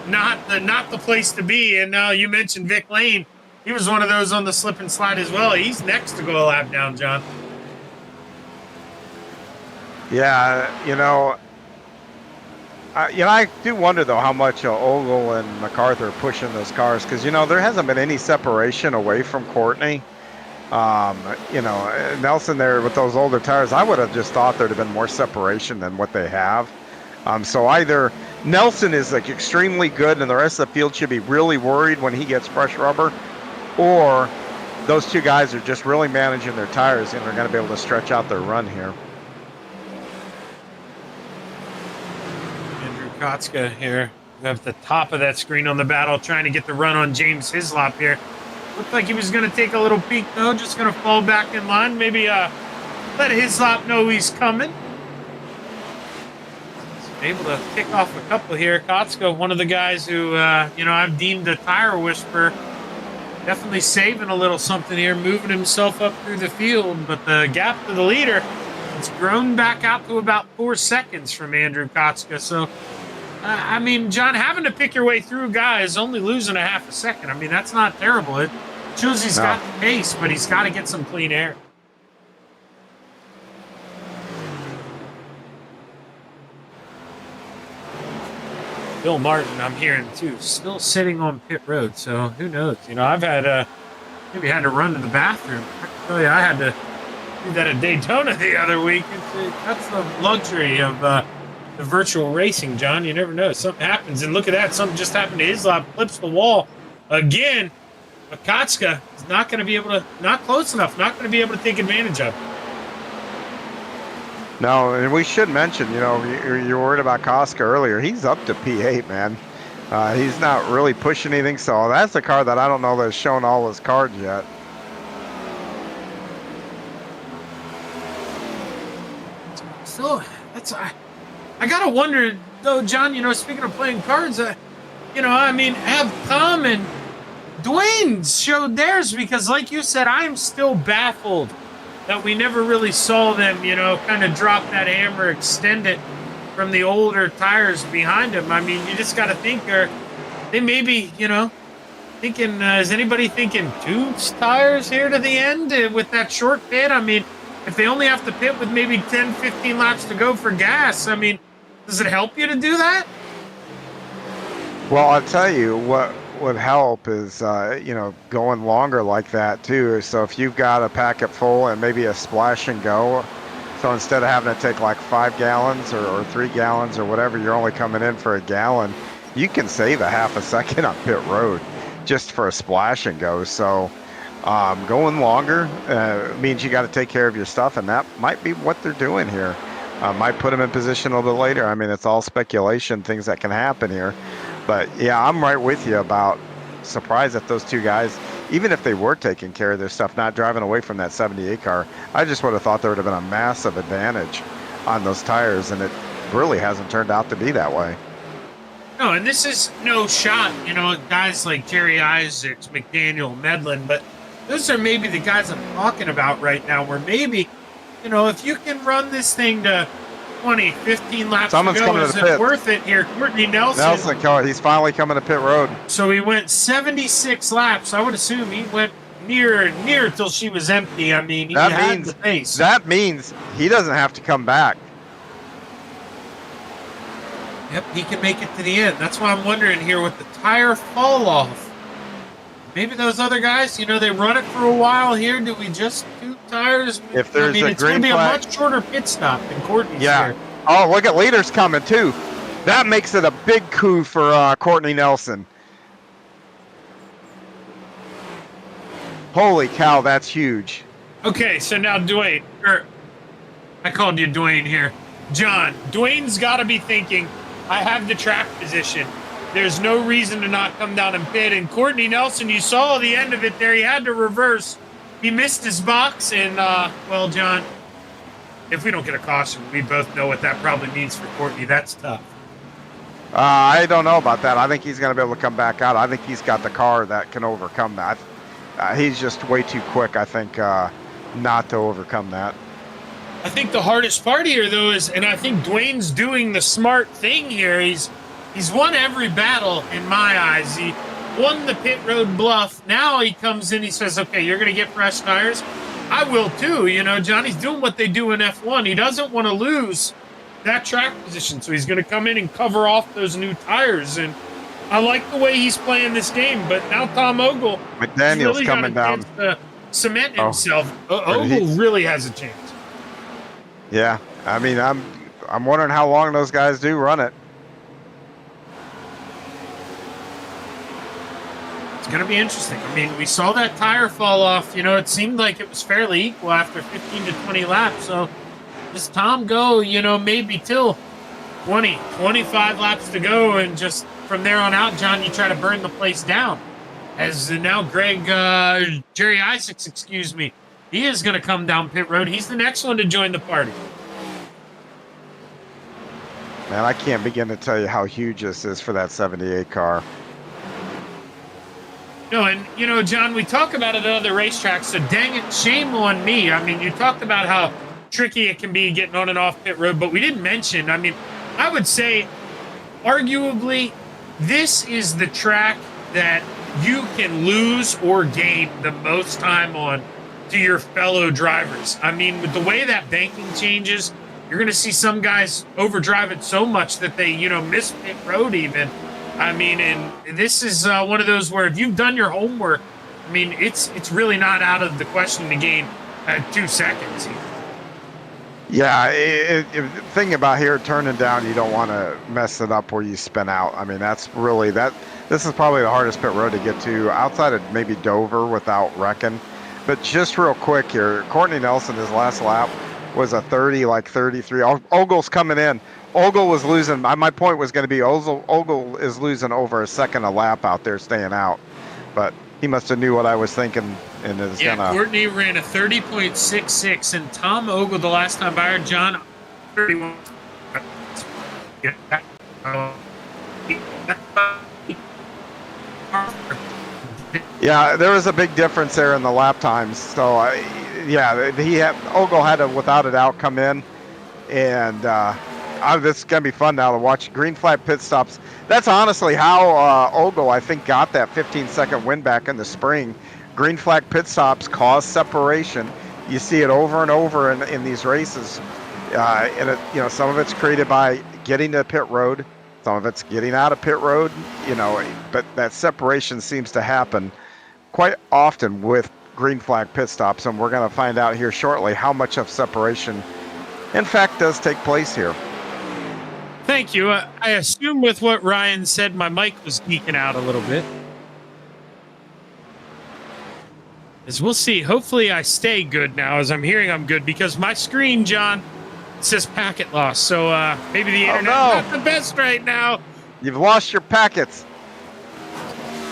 not the place to be. And you mentioned Vic Lane. He was one of those on the slip and slide as well. He's next to go a lap down, John. Yeah, I do wonder though how much Ogle and MacArthur are pushing those cars because there hasn't been any separation away from Courtney. Nelson there with those older tires, I would have just thought there'd have been more separation than what they have. So either Nelson is like extremely good and the rest of the field should be really worried when he gets fresh rubber, or those two guys are just really managing their tires and they're going to be able to stretch out their run here. Andrew Kotska here at the top of that screen on the battle, trying to get the run on James Hislop here. Looked like he was going to take a little peek, though. Just going to fall back in line. Maybe let Hislop know he's coming. Able to pick off a couple here. Kotska, one of the guys who, I've deemed a tire whisperer. Definitely saving a little something here, moving himself up through the field. But the gap to the leader, it's grown back out to about 4 seconds from Andrew Kotska. So, John, having to pick your way through guys, only losing a half a second. That's not terrible. It shows he's got the pace, but he's got to get some clean air. Bill Martin, I'm hearing too, still sitting on pit road. So who knows? I've had maybe had to run to the bathroom. I can tell you, I had to do that at Daytona the other week. That's the luxury of the virtual racing, John. You never know. Something happens. And look at that. Something just happened to Hislop. Flips the wall again. But Kotska is not going to be able to, not close enough, not going to be able to take advantage of it. No, and we should mention, you're worried about Kotska earlier. He's up to P8, man. He's not really pushing anything. So that's a car that I don't know that's shown all his cards yet. So I gotta wonder though, John. Speaking of playing cards, have Tom and Dwayne showed theirs because, like you said, I am still baffled that we never really saw them, kind of drop that hammer, extend it from the older tires behind them. You just got to think they may be, thinking. Is anybody thinking tubes tires here to the end with that short pit? If they only have to pit with maybe 10, 15 laps to go for gas, does it help you to do that? Well, I'll tell you what would help is, going longer like that too. So if you've got a packet full and maybe a splash and go, so instead of having to take like 5 gallons or 3 gallons or whatever, you're only coming in for a gallon, you can save a half a second on pit road just for a splash and go. So going longer means you got to take care of your stuff, and that might be what they're doing here. Might put them in position a little bit later. It's all speculation, things that can happen here. But yeah, I'm right with you about surprised that those two guys, even if they were taking care of their stuff, not driving away from that 78 car, I just would have thought there would have been a massive advantage on those tires, and it really hasn't turned out to be that way. No, and this is no shot, guys like Jerry Isaacs, McDaniel, Medlin, but those are maybe the guys I'm talking about right now where maybe, if you can run this thing to 20, 15 laps Someone's to go, coming is to the it pit. Worth it here? Courtney Nelson, he's finally coming to pit road. So he went 76 laps. I would assume he went near till she was empty. He had the pace. That means he doesn't have to come back. Yep, he can make it to the end. That's why I'm wondering here with the tire fall off. Maybe those other guys, they run it for a while here. Do we just do tires? If there's a it's going to green be flag, a much shorter pit stop than Courtney's yeah. here. Oh, look at leaders coming too. That makes it a big coup for Courtney Nelson. Holy cow, that's huge. Okay, so now Dwayne, I called you Dwayne here. John, Dwayne's got to be thinking, I have the track position. There's no reason to not come down and pit. And Courtney Nelson, you saw the end of it there. He had to reverse. He missed his box. And, well, John, if we don't get a caution, we both know what that probably means for Courtney. That's tough. I don't know about that. I think he's going to be able to come back out. I think he's got the car that can overcome that. He's just way too quick, I think, not to overcome that. I think the hardest part here, though, is, and I think Dwayne's doing the smart thing here. He's won every battle in my eyes. He won the pit road bluff. Now he comes in, he says, okay, you're going to get fresh tires. I will too. You know, Johnny's doing what they do in F1. He doesn't want to lose that track position. So he's going to come in and cover off those new tires. And I like the way he's playing this game. But now Tom Ogle, McDaniel's really coming down to cement himself. Ogle really has a chance. Yeah, I mean, I'm wondering how long those guys do run it. It's going to be interesting. I mean, we saw that tire fall off. You know, it seemed like it was fairly equal after 15 to 20 laps. So does Tom go, you know, maybe till 20, 25 laps to go, and just from there on out, John, you try to burn the place down. As now Jerry Isaacs, excuse me, he is going to come down pit road. He's the next one to join the party. Man, I can't begin to tell you how huge this is for that 78 car. No, and, you know, John, we talk about it at other racetracks, so dang it, shame on me. I mean, you talked about how tricky it can be getting on and off pit road, but we didn't mention, I mean, I would say, arguably, this is the track that you can lose or gain the most time on to your fellow drivers. I mean, with the way that banking changes, you're going to see some guys overdrive it so much that they, you know, miss pit road even. I mean, and this is one of those where if you've done your homework, I mean, it's really not out of the question to gain 2 seconds. Yeah, the thing about here, turning down, you don't want to mess it up where you spin out. I mean, that's really that. This is probably the hardest pit road to get to outside of maybe Dover without wrecking. But just real quick here, Courtney Nelson, his last lap was a 30, like 33. Ogle's coming in. Ogle was losing. My point was going to be Ogle is losing over a second a lap out there staying out. But he must have knew what I was thinking and is gonna. Courtney ran a 30.66, and Tom Ogle the last time I heard John 31. Yeah, there was a big difference there in the lap times. So Ogle had to, without a doubt, come in, and this is gonna be fun now to watch green flag pit stops. That's honestly how Ogle, I think, got that 15-second win back in the spring. Green flag pit stops cause separation. You see it over and over in these races, and it, you know, some of it's created by getting to pit road, some of it's getting out of pit road. You know, but that separation seems to happen quite often with green flag pit stops, and we're going to find out here shortly how much of separation, in fact, does take place here. Thank you. I assume with what Ryan said, my mic was geeking out a little bit. As we'll see. Hopefully I stay good now, as I'm hearing I'm good, because my screen, John, says packet loss. So maybe the internet's not the best right now. You've lost your packets.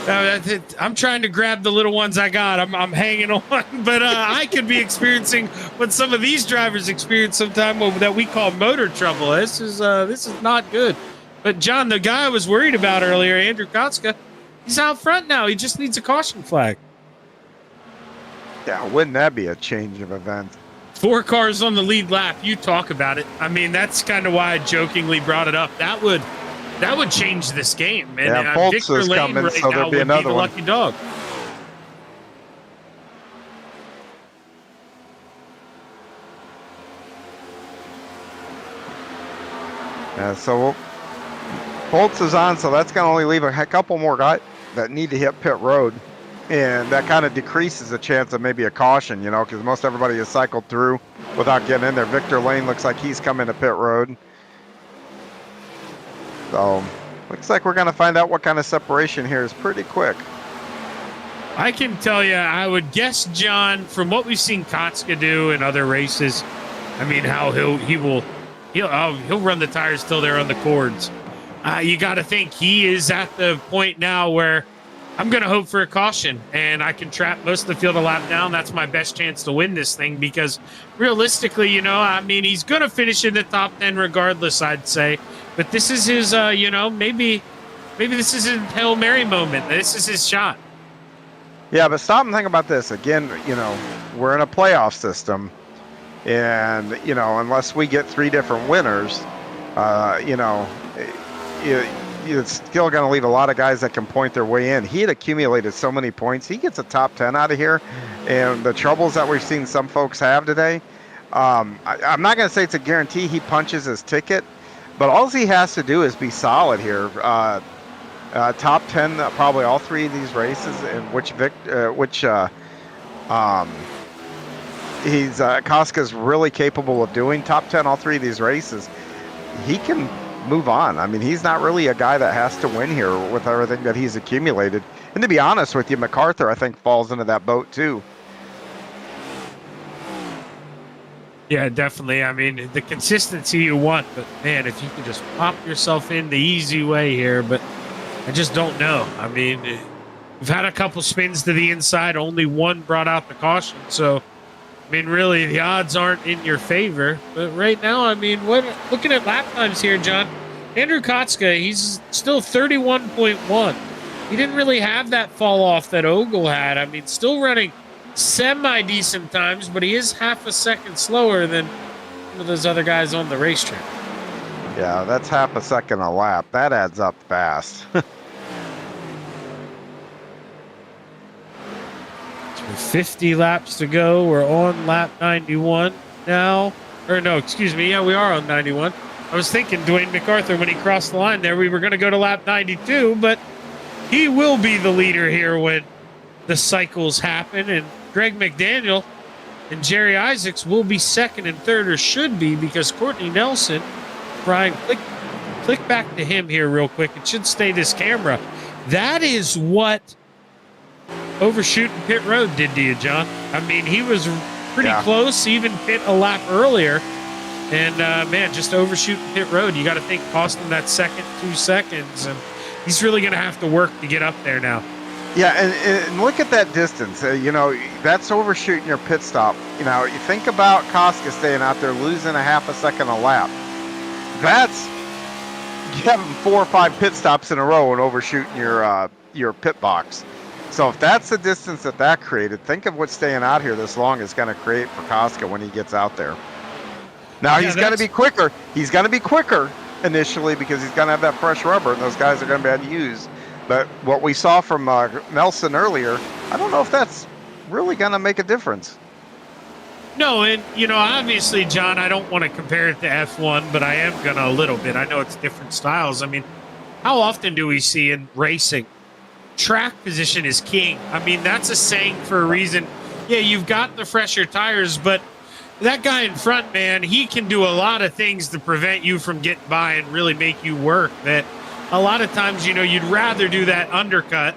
I'm trying to grab the little ones I got. I'm hanging on, but I could be experiencing what some of these drivers experience sometime that we call motor trouble. This is not good. But John, the guy I was worried about earlier, Andrew Kotska, he's out front now. He just needs a caution flag. Yeah, wouldn't that be a change of events? 4 cars on the lead lap. You talk about it. I mean, that's kind of why I jokingly brought it up. That would change this game. And yeah, Foltz Victor is Lane coming, right so now there'll be would another be the one. lucky dog. So Foltz is on, so that's going to only leave a couple more guys that need to hit pit road. And that kind of decreases the chance of maybe a caution, you know, because most everybody has cycled through without getting in there. Victor Lane looks like he's coming to pit road. So looks like we're going to find out what kind of separation here is pretty quick. I can tell you, I would guess, John, from what we've seen Kotska do in other races, I mean, how he'll run the tires till they're on the cords. You got to think he is at the point now where I'm going to hope for a caution, and I can trap most of the field a lap down. That's my best chance to win this thing because realistically, I mean, he's going to finish in the top 10 regardless, I'd say. But this is his, maybe this is his Hail Mary moment. This is his shot. Yeah, but stop and think about this. Again, we're in a playoff system, and, unless we get 3 different winners, it's still going to leave a lot of guys that can point their way in. He had accumulated so many points. He gets a top 10 out of here, and the troubles that we've seen some folks have today, I'm not going to say it's a guarantee he punches his ticket, but all he has to do is be solid here. Top 10, probably all 3 of these races, in which Koska's really capable of doing. Top 10, all 3 of these races. He can move on. I mean, he's not really a guy that has to win here with everything that he's accumulated. And to be honest with you, MacArthur, I think, falls into that boat too. Yeah, definitely. I mean, the consistency you want, but man, if you could just pop yourself in the easy way here, but I just don't know. I mean, we've had a couple spins to the inside, only one brought out the caution. So, I mean, really, the odds aren't in your favor. But right now, I mean, looking at lap times here, John, Andrew Kotska, he's still 31.1. He didn't really have that fall off that Ogle had. I mean, still running semi-decent times, but he is half a second slower than one of those other guys on the racetrack. Yeah, that's half a second a lap. That adds up fast. 50 laps to go. We're on lap 91 now. Or no, excuse me. Yeah, we are on 91. I was thinking Dwayne MacArthur, when he crossed the line there, we were going to go to lap 92, but he will be the leader here when the cycles happen. And Greg McDaniel and Jerry Isaacs will be second and third, or should be, because Courtney Nelson, Brian, click back to him here real quick. It should stay this camera. That is what overshooting pit road did to you, John. I mean, he was pretty close, even pit a lap earlier. And, man, just overshooting pit road. You got to think cost him that second 2 seconds. And he's really going to have to work to get up there now. Yeah, and look at that distance. That's overshooting your pit stop. You think about Koska staying out there, losing a half a second a lap. That's having 4 or 5 pit stops in a row and overshooting your pit box. So if that's the distance that created, think of what staying out here this long is going to create for Koska when he gets out there. Now, he's going to be quicker. He's going to be quicker initially because he's going to have that fresh rubber, and those guys are going to be able to use. But what we saw from Nelson earlier, I don't know if that's really going to make a difference. No, and, obviously, John, I don't want to compare it to F1, but I am going to a little bit. I know it's different styles. I mean, how often do we see in racing, track position is king? I mean, that's a saying for a reason. Yeah, you've got the fresher tires, but that guy in front, man, he can do a lot of things to prevent you from getting by and really make you work. That a lot of times, you'd rather do that undercut,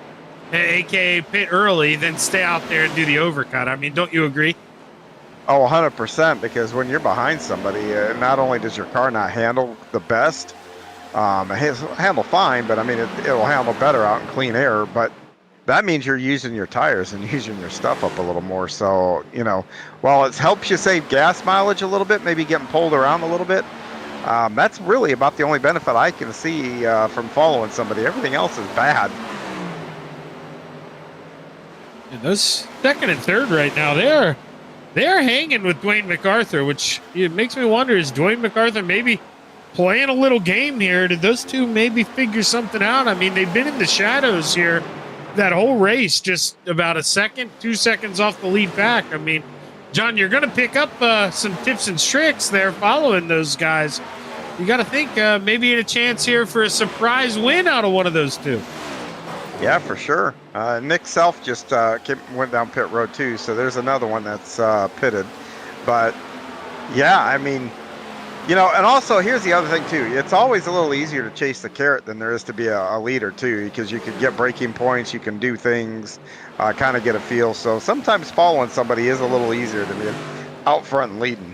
a.k.a. pit early, than stay out there and do the overcut. I mean, don't you agree? Oh, 100%, because when you're behind somebody, not only does your car not handle the best, it handle fine, but I mean, it'll handle better out in clean air, but that means you're using your tires and using your stuff up a little more. So, while it helps you save gas mileage a little bit, maybe getting pulled around a little bit, that's really about the only benefit I can see from following somebody. Everything else is bad. And those second and third right now, they're hanging with Dwayne MacArthur, which it makes me wonder, is Dwayne MacArthur maybe playing a little game here? Did those two maybe figure something out? I mean, they've been in the shadows here that whole race, just about a second, 2 seconds off the lead pack. I mean, John, you're going to pick up some tips and tricks there following those guys. You got to think maybe a chance here for a surprise win out of one of those two. Yeah, for sure. Nick Self just went down pit road too, so there's another one that's pitted. But yeah, I mean, You know, and also here's the other thing too. It's always a little easier to chase the carrot than there is to be a leader too, because you can get breaking points, you can do things, kind of get a feel. So sometimes following somebody is a little easier than being out front and leading.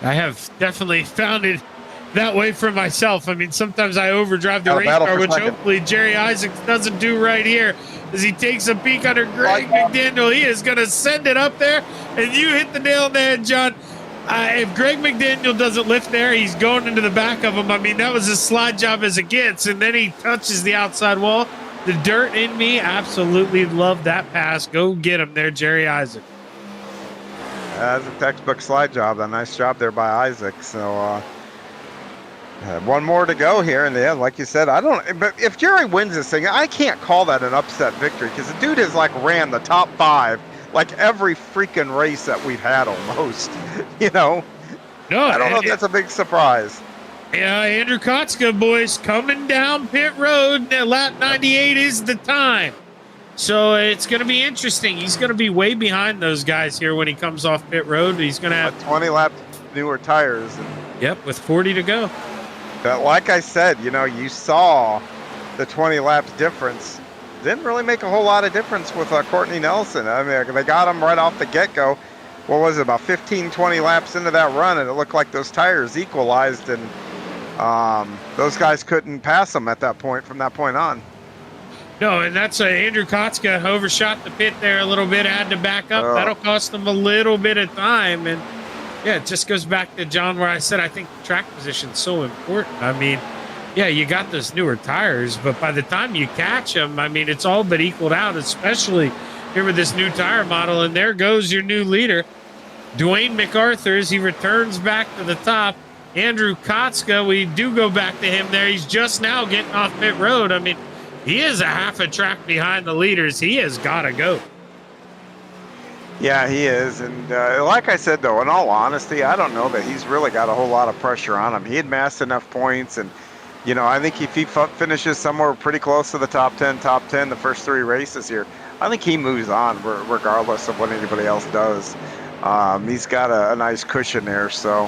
I have definitely found it that way for myself. I mean, sometimes I overdrive the race car, which hopefully Jerry Isaacs doesn't do right here as he takes a peek under Greg McDaniel. He is going to send it up there, and you hit the nail on the head, John. If Greg McDaniel doesn't lift there, he's going into the back of him. I mean, that was a slide job as it gets, and then he touches the outside wall. The dirt in me absolutely loved that pass. Go get him there, Jerry Isaac. That's a textbook slide job. A nice job there by Isaac. So one more to go here, and yeah, like you said, I don't. But if Jerry wins this thing, I can't call that an upset victory because the dude has like ran the top 5. Like every freaking race that we've had almost, you know? No, I don't know if that's a big surprise. Yeah, Andrew Kotska, boys, coming down pit road. Lap 98 is the time. So it's going to be interesting. He's going to be way behind those guys here when he comes off pit road. He's going to have 20 lap newer tires. Yep, with 40 to go. But like I said, you know, you saw the 20 laps difference. Didn't really make a whole lot of difference with Courtney Nelson. I mean, they got him right off the get-go. What was it, about 15, 20 laps into that run, and it looked like those tires equalized, and those guys couldn't pass them at that point from that point on. No, and that's Andrew Kotska overshot the pit there a little bit, had to back up. That'll cost him a little bit of time. And, yeah, it just goes back to, John, where I said I think the track position is so important. I mean, yeah, you got those newer tires, but by the time you catch them, I mean, it's all but equaled out, especially here with this new tire model. And there goes your new leader, Dwayne MacArthur, as he returns back to the top. Andrew Kotska, we do go back to him there. He's just now getting off pit road. I mean, he is a half a track behind the leaders. He has got to go. Yeah, he is. And like I said, though, in all honesty, I don't know that he's really got a whole lot of pressure on him. He had massed enough points, and you know, I think if he finishes somewhere pretty close to the top 10 the first 3 races here, I think he moves on regardless of what anybody else does. He's got a nice cushion there, so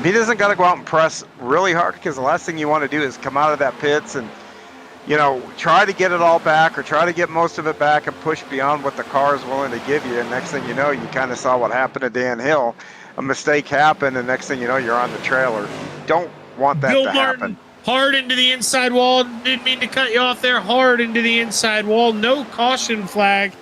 he doesn't got to go out and press really hard, because the last thing you want to do is come out of that pits and, you know, try to get it all back or try to get most of it back and push beyond what the car is willing to give you. And next thing you know, you kind of saw what happened to Dan Hill. A mistake happened, and next thing you know, you're on the trailer. You don't want that to happen. Hard into the inside wall. Didn't mean to cut you off there. Hard into the inside wall. No caution flag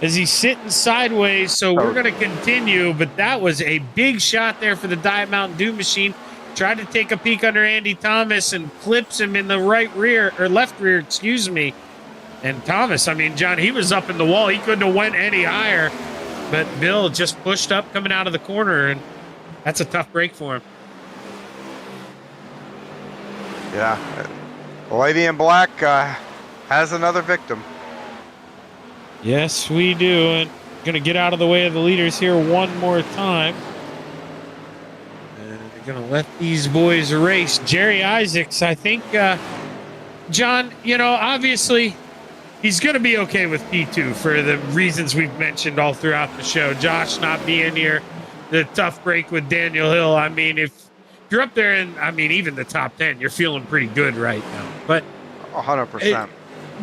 as he's sitting sideways. So we're going to continue. But that was a big shot there for the Diet Mountain Dew machine. Tried to take a peek under Andy Thomas and clips him in the right rear, or left rear, excuse me. And Thomas, I mean, John, he was up in the wall. He couldn't have went any higher. But Bill just pushed up coming out of the corner, and that's a tough break for him. Yeah, the lady in black has another victim. Yes, we do. And going to get out of the way of the leaders here one more time. And they're going to let these boys race. Jerry Isaacs, I think, John, you know, obviously he's going to be okay with P2 for the reasons we've mentioned all throughout the show. Josh not being here, the tough break with Daniel Hill. I mean, if you're up there and, I mean, even the top 10, you're feeling pretty good right now. But 100%.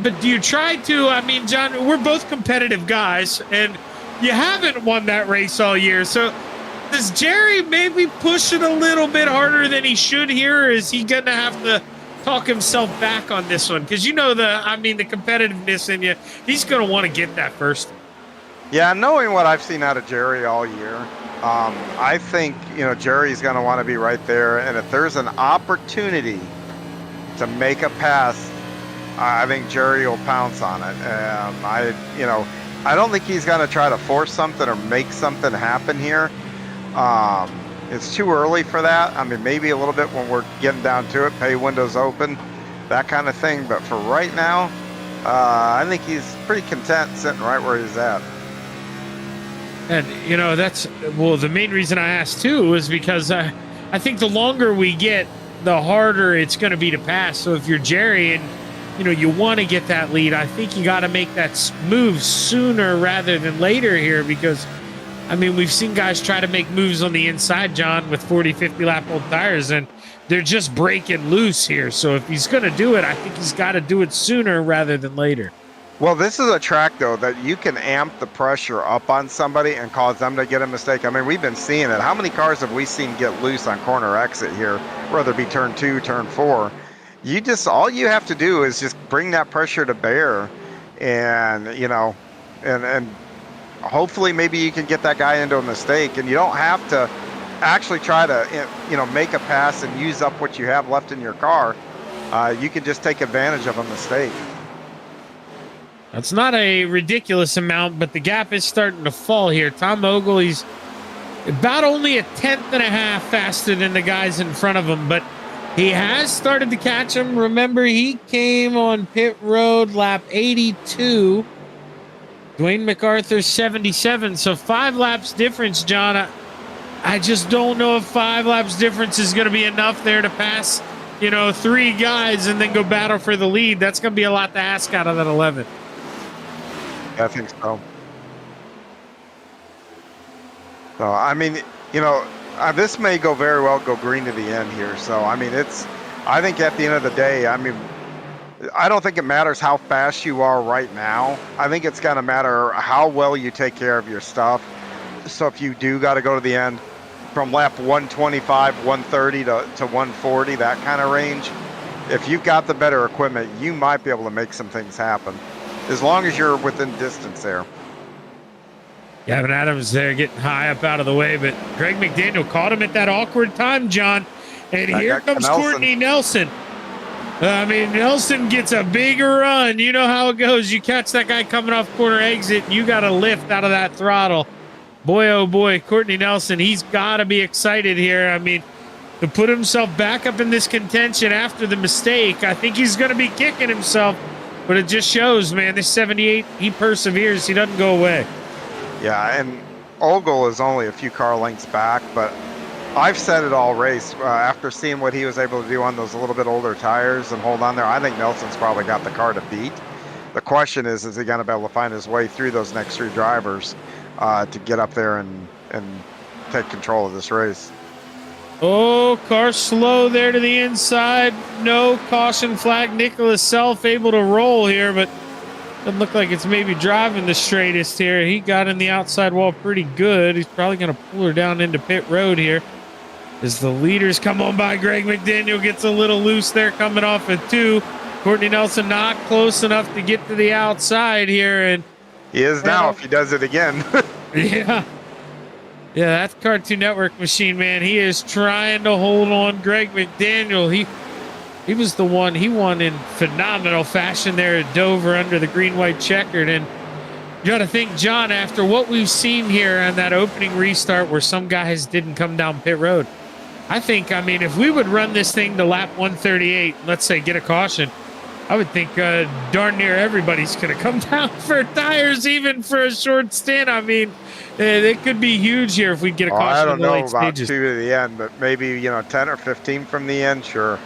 But do you try to, I mean, John, we're both competitive guys, and you haven't won that race all year. So does Jerry maybe push it a little bit harder than he should here? Or is he going to have to talk himself back on this one? Because you know the competitiveness in you. He's going to want to get that first. Yeah, knowing what I've seen out of Jerry all year, I think, you know, Jerry's going to want to be right there. And if there's an opportunity to make a pass, I think Jerry will pounce on it. I don't think he's going to try to force something or make something happen here. It's too early for that. I mean, maybe a little bit when we're getting down to it, pay windows open, that kind of thing. But for right now, I think he's pretty content sitting right where he's at. And, you know, the main reason I asked, too, is because I think the longer we get, the harder it's going to be to pass. So if you're Jerry and, you know, you want to get that lead, I think you got to make that move sooner rather than later here, because I mean, we've seen guys try to make moves on the inside, John, with 40, 50 lap old tires, and they're just breaking loose here. So if he's going to do it, I think he's got to do it sooner rather than later. Well, this is a track, though, that you can amp the pressure up on somebody and cause them to get a mistake. I mean, we've been seeing it. How many cars have we seen get loose on corner exit here, whether it be turn 2, turn 4? All you have to do is just bring that pressure to bear, and, and hopefully maybe you can get that guy into a mistake, and you don't have to actually try to, make a pass and use up what you have left in your car. You can just take advantage of a mistake. That's not a ridiculous amount, but the gap is starting to fall here. Tom Ogle, he's about only a tenth and a half faster than the guys in front of him, but he has started to catch him. Remember, he came on pit road lap 82. Dwayne MacArthur 77, so 5 laps difference, John. I just don't know if 5 laps difference is going to be enough there to pass, 3 guys and then go battle for the lead. That's going to be a lot to ask out of that 11. I think so. So, I mean, this may go very well go green to the end here. So, I mean, I think at the end of the day, I mean, I don't think it matters how fast you are right now. I think it's going to matter how well you take care of your stuff. So if you do got to go to the end from lap 125, 130 to 140, that kind of range, if you've got the better equipment, you might be able to make some things happen. As long as you're within distance there. Gavin Adams there getting high up out of the way, but Greg McDaniel caught him at that awkward time, John. And here comes Courtney Nelson. I mean, Nelson gets a big run. You know how it goes. You catch that guy coming off corner exit, you got to lift out of that throttle. Boy, oh boy, Courtney Nelson, he's got to be excited here. I mean, to put himself back up in this contention after the mistake, I think he's going to be kicking himself. But it just shows, man, this 78, he perseveres. He doesn't go away. Yeah, and Ogle is only a few car lengths back, but I've said it all race. After seeing what he was able to do on those a little bit older tires and hold on there, I think Nelson's probably got the car to beat. The question is he going to be able to find his way through those next 3 drivers to get up there and take control of this race? Oh, car slow there to the inside. No caution flag. Nicholas Self able to roll here, but doesn't look like it's maybe driving the straightest here. He got in the outside wall pretty good. He's probably going to pull her down into pit road here. As the leaders come on by, Greg McDaniel gets a little loose there coming off at 2. Courtney Nelson not close enough to get to the outside here. And he is now if he does it again. Yeah. Yeah, that's Cartoon Network machine, man. He is trying to hold on Greg McDaniel. He was the one. He won in phenomenal fashion there at Dover under the green-white checkered. And you got to think, John, after what we've seen here on that opening restart where some guys didn't come down pit road, I mean, if we would run this thing to lap 138, let's say get a caution, I would think darn near everybody's going to come down for tires, even for a short stint. I mean, it could be huge here if we get a caution. I don't know about stages. 2 to the end, but maybe 10 or 15 from the end, sure.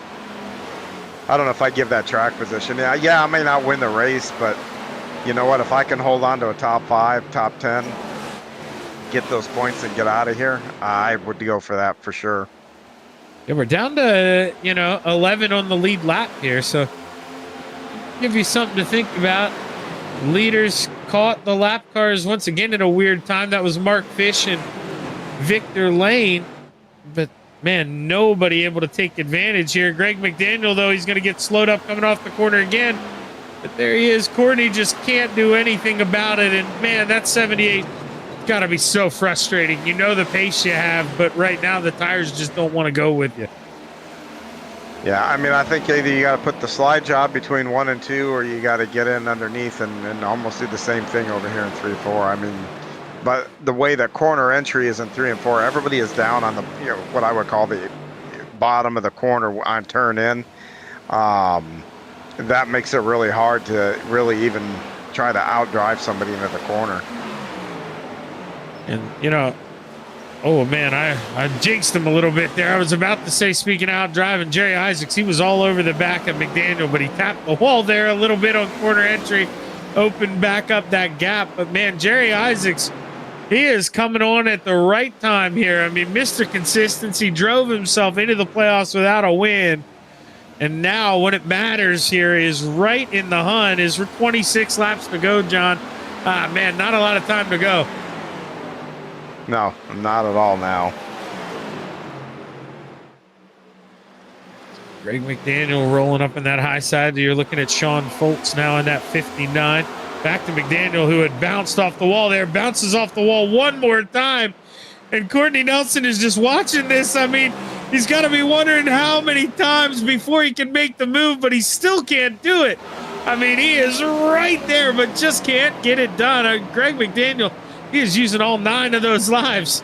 I don't know if I give that track position. Yeah, I may not win the race, but you know what? If I can hold on to a top 5, top 10, get those points and get out of here, I would go for that for sure. Yeah, we're down to 11 on the lead lap here, so give you something to think about. Leaders caught the lap cars once again at a weird time. That was Mark Fish and Victor Lane. But, man, nobody able to take advantage here. Greg McDaniel, though, he's going to get slowed up coming off the corner again. But there he is. Courtney just can't do anything about it. And, man, that 78 got to be so frustrating. You know the pace you have, but right now the tires just don't want to go with you. Yeah, I mean, I think either you got to put the slide job between 1 and 2, or you got to get in underneath and almost do the same thing over here in 3, 4. I mean, but the way that corner entry is in 3 and 4, everybody is down on the, what I would call the bottom of the corner on turn in. That makes it really hard to really even try to outdrive somebody into the corner. And, oh, man, I jinxed him a little bit there. I was about to say, speaking of out driving, Jerry Isaacs, he was all over the back of McDaniel, but he tapped the wall there a little bit on corner entry, opened back up that gap. But, man, Jerry Isaacs, He is coming on at the right time here. I mean, Mr. Consistency drove himself into the playoffs without a win. And now when it matters here is right in the hunt. Is 26 laps to go, John. Ah, man, not a lot of time to go. No, not at all now. Greg McDaniel rolling up in that high side. You're looking at Sean Foltz now in that 59. Back to McDaniel, who had bounced off the wall there. Bounces off the wall one more time. And Courtney Nelson is just watching this. I mean, he's got to be wondering how many times before he can make the move, but he still can't do it. I mean, he is right there, but just can't get it done. Greg McDaniel, he is using all 9 of those lives.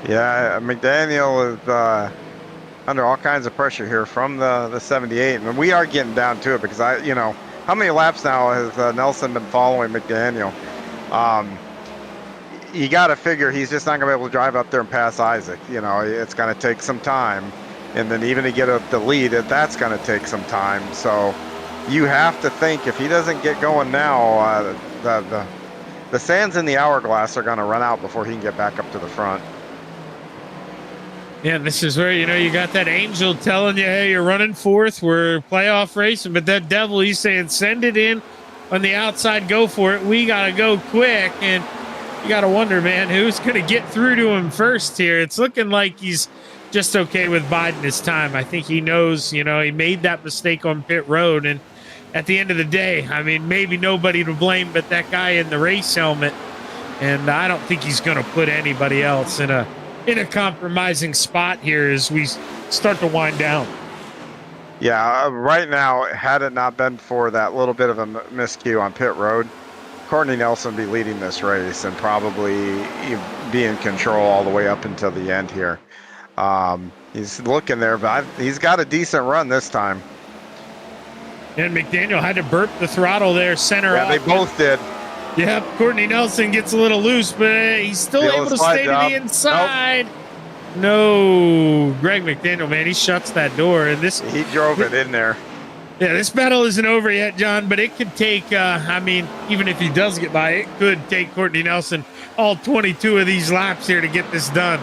Yeah, McDaniel is under all kinds of pressure here from the 78. And we are getting down to it because how many laps now has Nelson been following McDaniel? You got to figure he's just not going to be able to drive up there and pass Isaac. It's going to take some time. And then even to get the lead, that's going to take some time. So you have to think if he doesn't get going now, the sands in the hourglass are going to run out before he can get back up to the front. Yeah, this is where, you got that angel telling you, hey, you're running fourth. We're playoff racing. But that devil, he's saying, send it in on the outside. Go for it. We got to go quick. And you got to wonder, man, who's going to get through to him first here? It's looking like he's just okay with biding his time. I think he knows, he made that mistake on pit road. And at the end of the day, I mean, maybe nobody to blame but that guy in the race helmet. And I don't think he's going to put anybody else in a compromising spot here as we start to wind down. Yeah, right now, had it not been for that little bit of a miscue on pit road, Courtney Nelson would be leading this race and probably be in control all the way up until the end here. He's looking there, but he's got a decent run this time. And McDaniel had to burp the throttle there, center off. Yeah, they both did. Yep, Courtney Nelson gets a little loose, but he's still able to stay to the inside. Nope. No, Greg McDaniel, man, he shuts that door. And he drove it in there. Yeah, this battle isn't over yet, John, but it could take, even if he does get by, it could take Courtney Nelson all 22 of these laps here to get this done.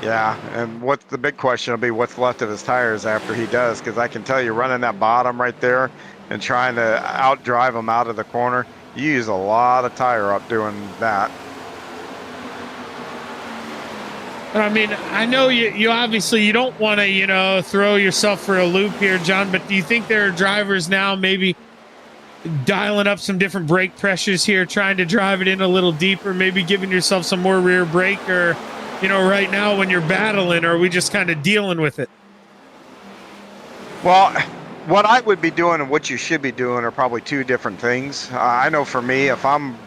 Yeah, and what's the big question will be what's left of his tires after he does, because I can tell you running that bottom right there and trying to outdrive him out of the corner, you use a lot of tire up doing that. I mean, I know you obviously you don't want to, throw yourself for a loop here, John, but do you think there are drivers now maybe dialing up some different brake pressures here, trying to drive it in a little deeper, maybe giving yourself some more rear brake, or, right now when you're battling, or are we just kind of dealing with it? Well, what I would be doing and what you should be doing are probably two different things. I know for me, if I'm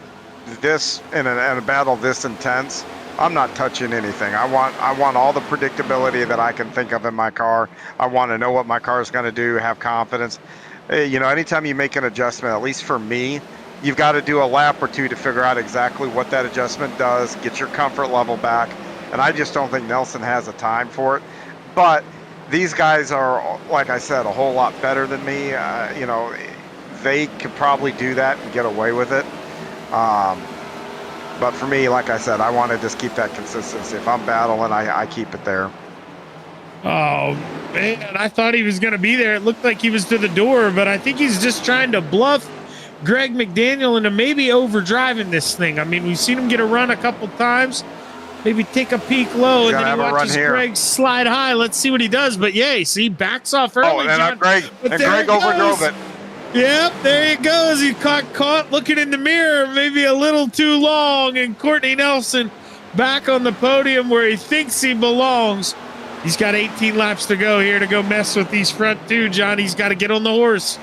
this in a battle this intense, I'm not touching anything. I want all the predictability that I can think of in my car. I want to know what my car is going to do, have confidence. Anytime you make an adjustment, at least for me, you've got to do a lap or two to figure out exactly what that adjustment does, get your comfort level back. And I just don't think Nelson has a time for it. But these guys are, like I said, a whole lot better than me. They could probably do that and get away with it. But for me, like I said, I want to just keep that consistency. If I'm battling, I keep it there. Oh, man, I thought he was going to be there. It looked like he was to the door, but I think he's just trying to bluff Greg McDaniel into maybe overdriving this thing. I mean, we've seen him get a run a couple times, maybe take a peak low, and then he watches Greg slide high. Let's see what he does. But, yeah, see, backs off early. Oh, and John. Greg overdrove it. Yep, there he goes. He caught looking in the mirror maybe a little too long, and Courtney Nelson back on the podium where he thinks he belongs. He's got 18 laps to go here to go mess with these front two, John. He's got to get on the horse.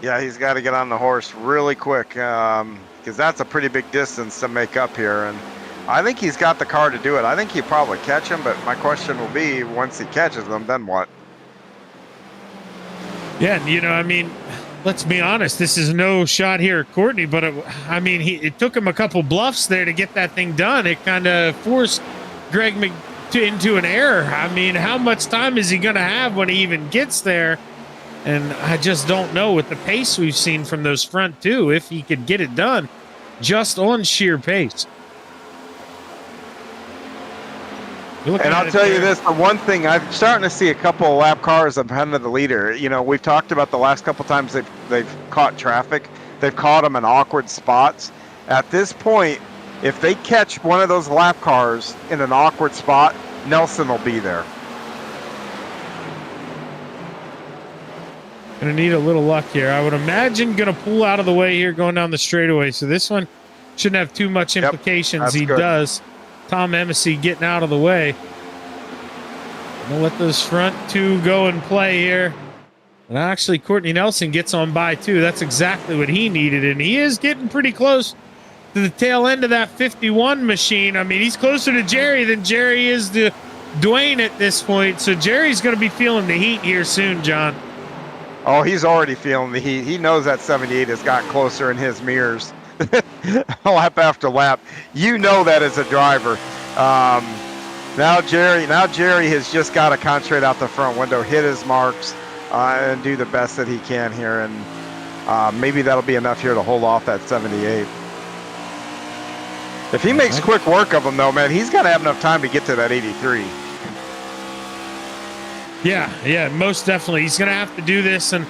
Yeah, he's got to get on the horse really quick because that's a pretty big distance to make up here, and I think he's got the car to do it. I think he'll probably catch him, but my question will be, once he catches them, then what? Yeah, let's be honest. This is no shot here at Courtney, but it took him a couple bluffs there to get that thing done. It kind of forced Greg into an error. I mean, how much time is he going to have when he even gets there? And I just don't know with the pace we've seen from those front two, if he could get it done just on sheer pace. And I'll tell you this, the one thing, I'm starting to see a couple of lap cars ahead of the leader. You know, we've talked about the last couple times they've caught traffic. They've caught them in awkward spots. At this point, if they catch one of those lap cars in an awkward spot, Nelson will be there. Gonna need a little luck here. I would imagine gonna pull out of the way here going down the straightaway. So this one shouldn't have too much implications. He does. Tom Embassy getting out of the way. Gonna let those front two go and play here. And actually, Courtney Nelson gets on by too. That's exactly what he needed. And he is getting pretty close to the tail end of that 51 machine. I mean, he's closer to Jerry than Jerry is to Dwayne at this point. So Jerry's going to be feeling the heat here soon, John. Oh, he's already feeling the heat. He knows that 78 has got closer in his mirrors. Lap after lap. You know that as a driver. Now Jerry has just got to concentrate out the front window, hit his marks, and do the best that he can here. And maybe that'll be enough here to hold off that 78. If he makes quick work of him, though, man, he's got to have enough time to get to that 83. Yeah, most definitely. He's going to have to do this, and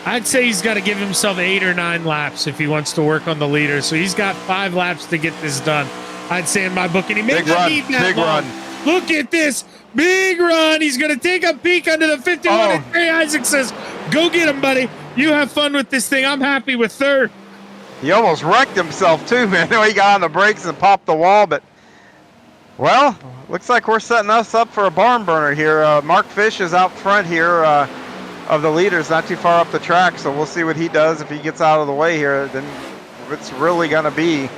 I'd say he's got to give himself 8 or 9 laps if he wants to work on the leader. So he's got 5 laps to get this done, I'd say, in my book. And he may not need that long. Look at this. Big run. He's going to take a peek under the 51, and Trey Isaac says, go get him, buddy. You have fun with this thing. I'm happy with third. He almost wrecked himself, too, man. He got on the brakes and popped the wall, but, well, looks like we're setting us up for a barn burner here. Mark Fish is out front here of the leaders, not too far up the track, so we'll see what he does. If he gets out of the way here, then it's really going to be,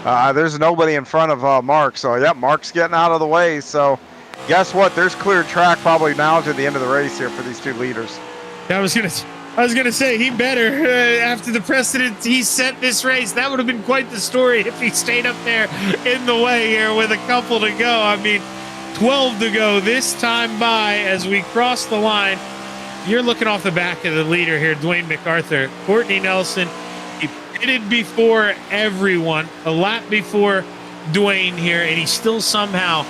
there's nobody in front of Mark. So, yeah, Mark's getting out of the way. So, guess what? There's cleared track probably now to the end of the race here for these two leaders. Yeah, I was gonna say he better after the precedent he set this race. That would have been quite the story if he stayed up there in the way here with a couple to go. I mean, 12 to go this time by as we cross the line. You're looking off the back of the leader here, Dwayne MacArthur. Courtney Nelson, he pitted before everyone, a lap before Dwayne here, and he still somehow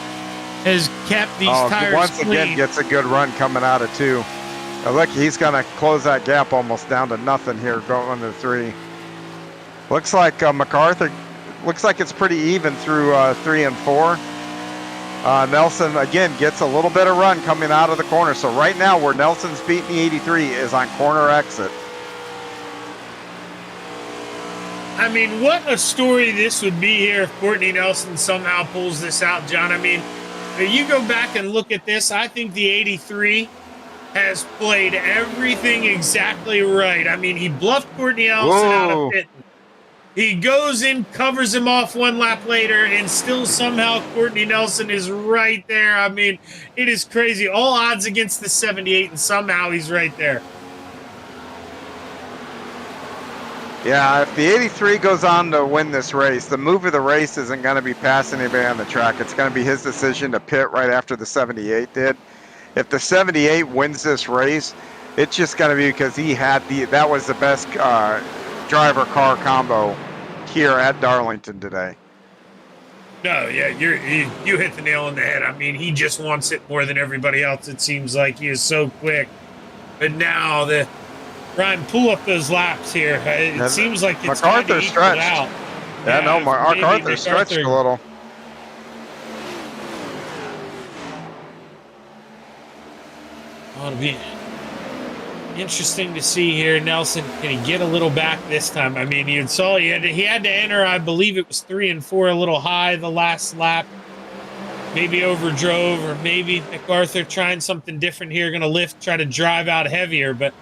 has kept these tires once clean. Again, gets a good run coming out of 2. Look, he's going to close that gap almost down to nothing here going to 3. Looks like MacArthur, looks like it's pretty even through 3 and 4. Nelson, again, gets a little bit of run coming out of the corner. So right now where Nelson's beating the 83 is on corner exit. I mean, what a story this would be here if Courtney Nelson somehow pulls this out, John. I mean, you go back and look at this, I think the 83 has played everything exactly right. I mean, he bluffed Courtney Nelson out of pit. He goes in, covers him off 1 lap later, and still somehow Courtney Nelson is right there. I mean, it is crazy. All odds against the 78, and somehow he's right there. Yeah, if the 83 goes on to win this race, the move of the race isn't going to be passing anybody on the track. It's going to be his decision to pit right after the 78 did. If the 78 wins this race, it's just going to be because that was the best driver car combo here at Darlington today. No, yeah, you hit the nail on the head. I mean, he just wants it more than everybody else. It seems like he is so quick. But now Ryan, pull up those laps here. It seems like it's time to equal it out. Yeah, no, MacArthur stretched a little. It'll be interesting to see here. Nelson, can he get a little back this time? I mean, you saw he had to enter, I believe it was 3 and 4, a little high the last lap. Maybe overdrove, or maybe MacArthur trying something different here, going to lift, try to drive out heavier. But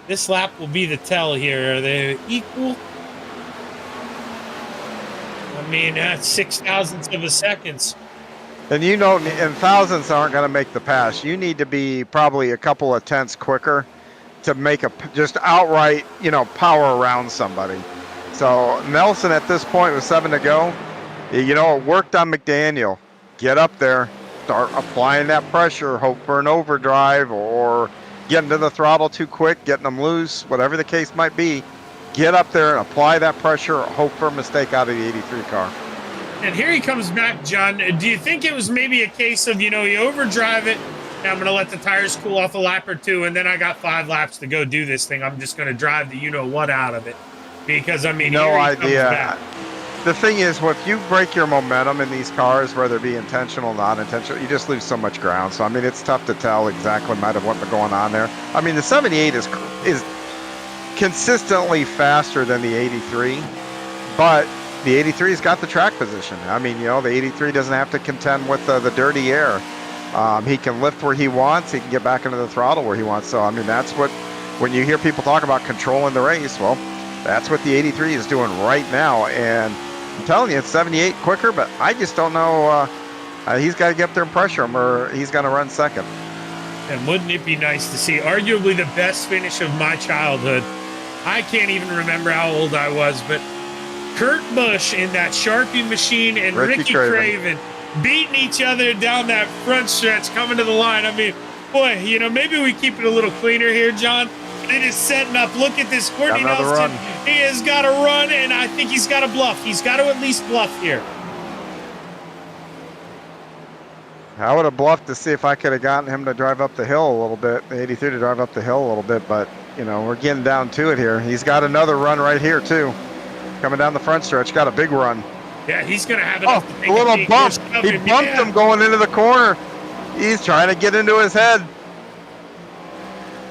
this lap will be the tell here. Are they equal? I mean, that's 0.006 of a second. And you know, and thousandths aren't going to make the pass. You need to be probably a couple of tenths quicker to make just outright, power around somebody. So Nelson at this point with 7 to go, it worked on McDaniel. Get up there, start applying that pressure, hope for an overdrive or getting to the throttle too quick, getting them loose, whatever the case might be. Get up there and apply that pressure, hope for a mistake out of the 83 car. And here he comes back, John. Do you think it was maybe a case of, you overdrive it, and I'm going to let the tires cool off a lap or two, and then I got 5 laps to go do this thing. I'm just going to drive the you-know-what out of it. Because, I mean, no here he idea. comes back. The thing is, if you break your momentum in these cars, whether it be intentional or not intentional, you just lose so much ground. So, I mean, it's tough to tell exactly what's going on there. I mean, the 78 is consistently faster than the 83, but the 83's got the track position. I mean, the 83 doesn't have to contend with the dirty air. He can lift where he wants. He can get back into the throttle where he wants. So, I mean, that's what, when you hear people talk about controlling the race, well, that's what the 83 is doing right now. And I'm telling you, it's 78 quicker, but I just don't know. He's got to get up there and pressure him, or he's going to run second. And wouldn't it be nice to see arguably the best finish of my childhood? I can't even remember how old I was, but Kurt Busch in that Sharpie machine and Ricky Craven beating each other down that front stretch coming to the line. I mean, boy, maybe we keep it a little cleaner here, John. It is setting up. Look at this. Courtney Nelson. He has got to run, and I think he's got to bluff. He's got to at least bluff here. I would have bluffed to see if I could have gotten him to drive up the hill a little bit, the 83 to drive up the hill a little bit, but, we're getting down to it here. He's got another run right here, too. Coming down the front stretch, got a big run. Yeah, he's going to have enough to take a little bump. He bumped him going into the corner. He's trying to get into his head.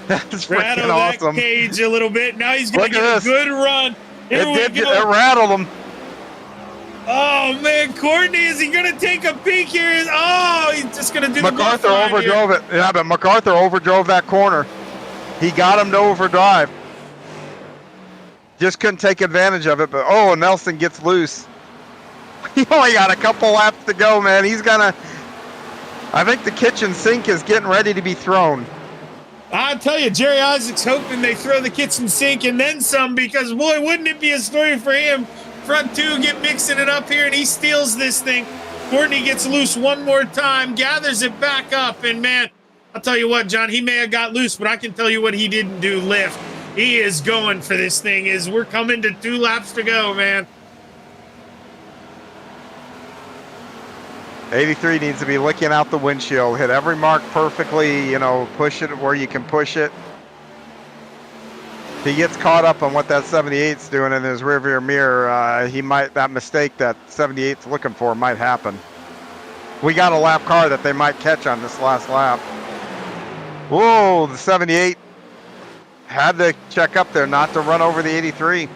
That's freaking awesome. That cage a little bit. Now he's going to get a good run. It rattled him. Oh, man, Courtney, is he going to take a peek here? Oh, he's just going to do MacArthur overdrove it. Yeah, but MacArthur overdrove that corner. He got him to overdrive. Just couldn't take advantage of it, but, Nelson gets loose. He only got a couple laps to go, man. I think the kitchen sink is getting ready to be thrown. I'll tell you, Jerry Isaac's hoping they throw the kitchen sink and then some, because, boy, wouldn't it be a story for him? Front two get mixing it up here, and he steals this thing. Courtney gets loose one more time, gathers it back up, and, man, I'll tell you what, John, he may have got loose, but I can tell you what he didn't do, lift. He is going for this thing. We're coming to 2 laps to go, man. 83 needs to be licking out the windshield, hit every mark perfectly, push it where you can push it. If he gets caught up on what that 78's doing in his rearview mirror, that mistake that 78's looking for might happen. We got a lap car that they might catch on this last lap. Whoa, the 78 had to check up there not to run over the 83.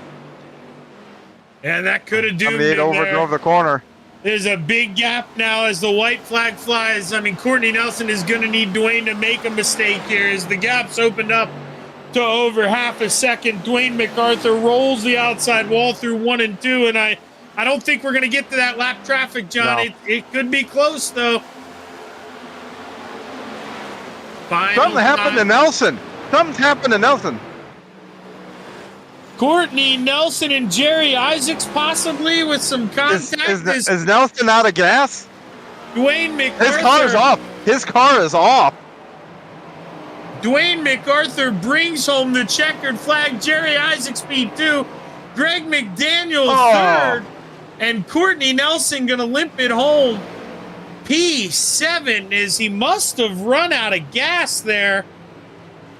And that could have doomed him 78 overdrove the corner. There's a big gap now as the white flag flies. I mean, Courtney Nelson is going to need Dwayne to make a mistake here as the gap's opened up to over half a second. Dwayne MacArthur rolls the outside wall through 1 and 2, and I don't think we're going to get to that lap traffic, John. No. It could be close, though. Something happened to Nelson. Something's happened to Nelson. Courtney Nelson and Jerry Isaacs possibly with some contact. Is Nelson out of gas? Dwayne MacArthur. His car is off. His car is off. Dwayne MacArthur brings home the checkered flag. Jerry Isaacs P2. Greg McDaniel third. And Courtney Nelson going to limp it home. P7 as he must have run out of gas there.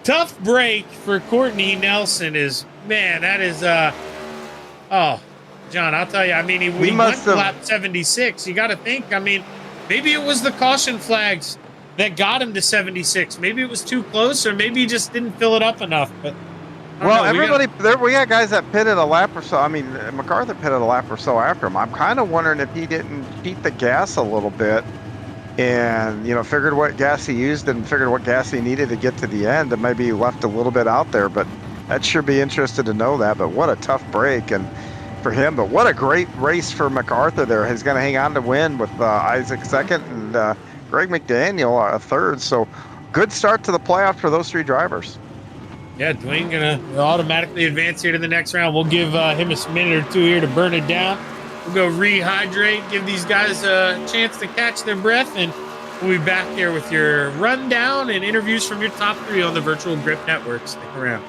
Tough break for Courtney Nelson man, that is, John, I'll tell you, I mean, he went to lap 76. You got to think, I mean, maybe it was the caution flags that got him to 76. Maybe it was too close, or maybe he just didn't fill it up enough. But we got guys that pitted a lap or so. I mean, MacArthur pitted a lap or so after him. I'm kind of wondering if he didn't cheat the gas a little bit and, figured what gas he used and figured what gas he needed to get to the end and maybe left a little bit out there. But I'd sure be interested to know that. But what a tough break and for him. But what a great race for MacArthur there. He's going to hang on to win with Isaac second and Greg McDaniel a third. So good start to the playoff for those 3 drivers. Yeah, Dwayne going to automatically advance here to the next round. We'll give him a minute or 2 here to burn it down. We'll go rehydrate, give these guys a chance to catch their breath, and We'll be back here with your rundown and interviews from your top 3 on the Virtual Grip Network. Stick around.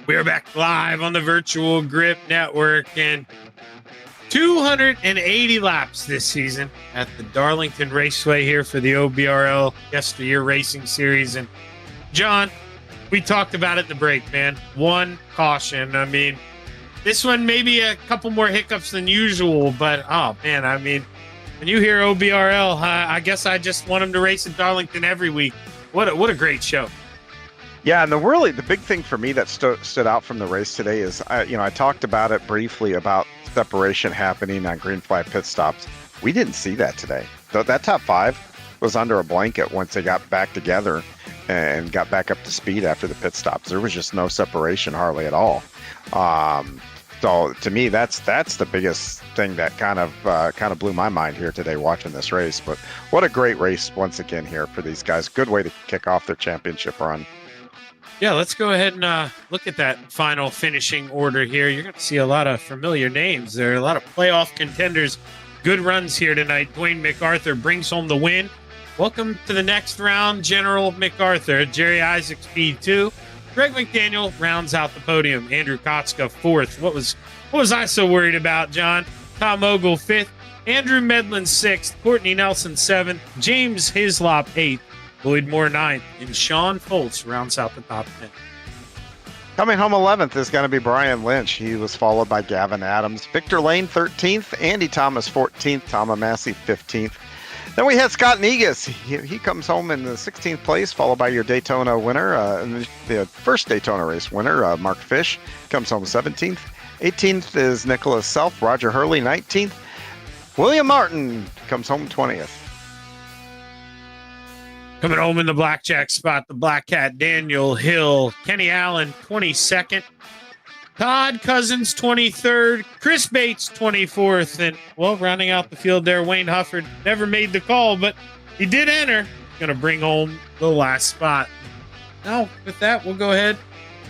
We are back live on the Virtual Grip Network, and 280 laps this season at the Darlington Raceway here for the OBRL YesterYear Racing Series. And John, we talked about it in the break, man. One caution. I mean, this one maybe a couple more hiccups than usual, but oh man, I mean, when you hear OBRL, I guess I just want them to race at Darlington every week. What a great show. Yeah, and the big thing for me that stood out from the race today is, I talked about it briefly about separation happening on green flag pit stops. We didn't see that today. That top 5 was under a blanket once they got back together and got back up to speed after the pit stops. There was just no separation hardly at all. So to me, that's the biggest thing that kind of blew my mind here today watching this race. But what a great race once again here for these guys. Good way to kick off their championship run. Yeah, let's go ahead and look at that final finishing order here. You're going to see a lot of familiar names. There are a lot of playoff contenders. Good runs here tonight. Dwayne MacArthur brings home the win. Welcome to the next round, General MacArthur. Jerry Isaacs, P2. Greg McDaniel rounds out the podium. Andrew Kotska, 4th. What was I so worried about, John? Tom Ogle, 5th. Andrew Medlin, 6th. Courtney Nelson, 7th. James Hislop, 8th. Lloyd Moore, 9th, and Sean Foltz rounds out the top 10. Coming home 11th is going to be Brian Lynch. He was followed by Gavin Adams. Victor Lane, 13th. Andy Thomas, 14th. Tom Massey, 15th. Then we had Scott Negus. He comes home in the 16th place, followed by your Daytona winner, the first Daytona race winner, Mark Fish, comes home 17th. 18th is Nicholas Self. Roger Hurley, 19th. William Martin comes home 20th. Coming home in the blackjack spot, the Black Cat, Daniel Hill. Kenny Allen, 22nd. Todd Cousins, 23rd. Chris Bates, 24th. And, well, rounding out the field there, Wayne Hufford never made the call, but he did enter. Going to bring home the last spot. Now, with that, we'll go ahead,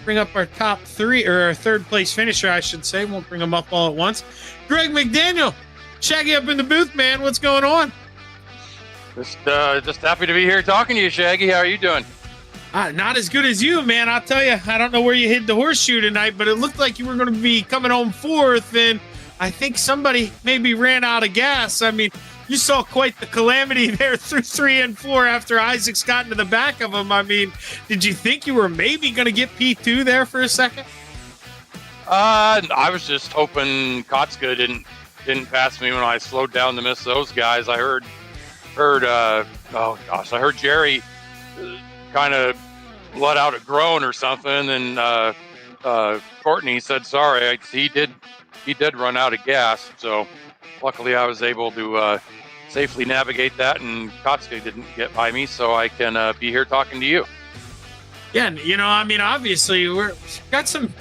bring up our top 3, or our third place finisher, I should say. Won't bring them up all at once. Greg McDaniel, Shaggy up in the booth, man. What's going on? Just happy to be here talking to you, Shaggy. How are you doing? Not as good as you, man. I'll tell you, I don't know where you hid the horseshoe tonight, but it looked like you were going to be coming home 4th, and I think somebody maybe ran out of gas. I mean, you saw quite the calamity there through 3 and 4 after Isaacs got into the back of him. I mean, did you think you were maybe going to get P2 there for a second? I was just hoping Kotska didn't pass me when I slowed down to miss those guys. I heard Jerry kind of let out a groan or something, and Courtney said sorry. He did run out of gas, so luckily I was able to safely navigate that, and Kotska didn't get by me, so I can be here talking to you. Yeah, you know, I mean, obviously we've got some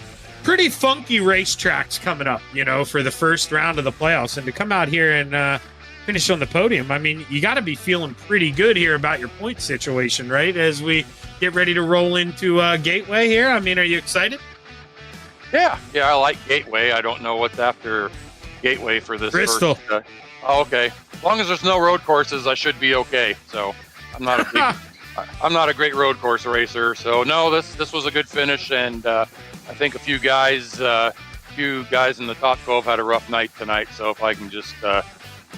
pretty funky racetracks coming up, you know, for the first round of the playoffs, and to come out here and finish on the podium, I mean, you got to be feeling pretty good here about your point situation, right? As we get ready to roll into Gateway here. I mean, are you excited? Yeah, I like Gateway. I don't know what's after Gateway for this Bristol. First, okay. As long as there's no road courses, I should be okay. So I'm not a great road course racer. So no, this was a good finish, and I think a few guys in the top 12 had a rough night tonight. So if I can just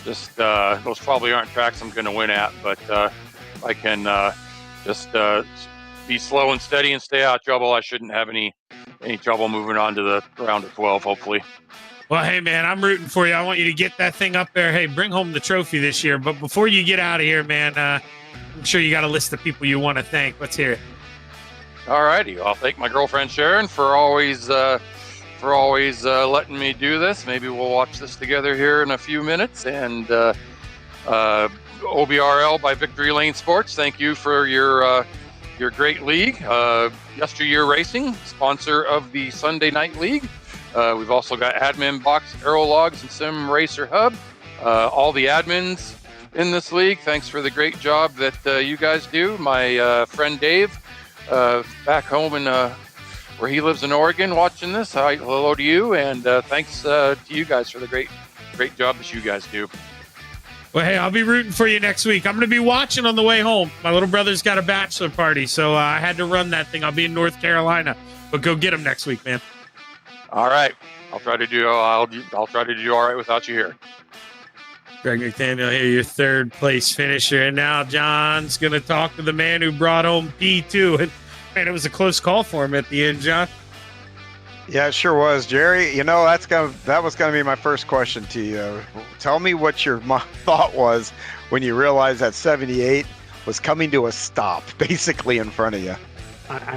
those probably aren't tracks I'm going to win at, but if I can just be slow and steady and stay out of trouble, I shouldn't have any trouble moving on to the round of 12, hopefully. Well, hey, man, I'm rooting for you. I want you to get that thing up there. Hey, bring home the trophy this year. But before you get out of here, man, I'm sure you got a list of people you want to thank. Let's hear it. All righty. I'll thank my girlfriend Sharon for always letting me do this. Maybe we'll watch this together here in a few minutes. And OBRL by Victory Lane Sports, thank you for your great league. YesterYear Racing, sponsor of the Sunday Night League. We've also got Admin Box, Aerologs, and Sim Racer Hub. All the admins in this league, thanks for the great job that you guys do. My friend Dave, back home in where he lives in Oregon, watching this. Hi, hello to you, and thanks to you guys for the great job that you guys do. Well, hey, I'll be rooting for you next week. I'm going to be watching on the way home. My little brother's got a bachelor party, so I had to run that thing. I'll be in North Carolina, but go get him next week, man. All right, I'll try to do all right without you here. Greg McDaniel here, your third place finisher, and now John's going to talk to the man who brought home P2. And man, it was a close call for him at the end, John. Yeah, it sure was, Jerry. You know, that was gonna be my first question to you. Tell me what your thought was when you realized that 78 was coming to a stop, basically in front of you. I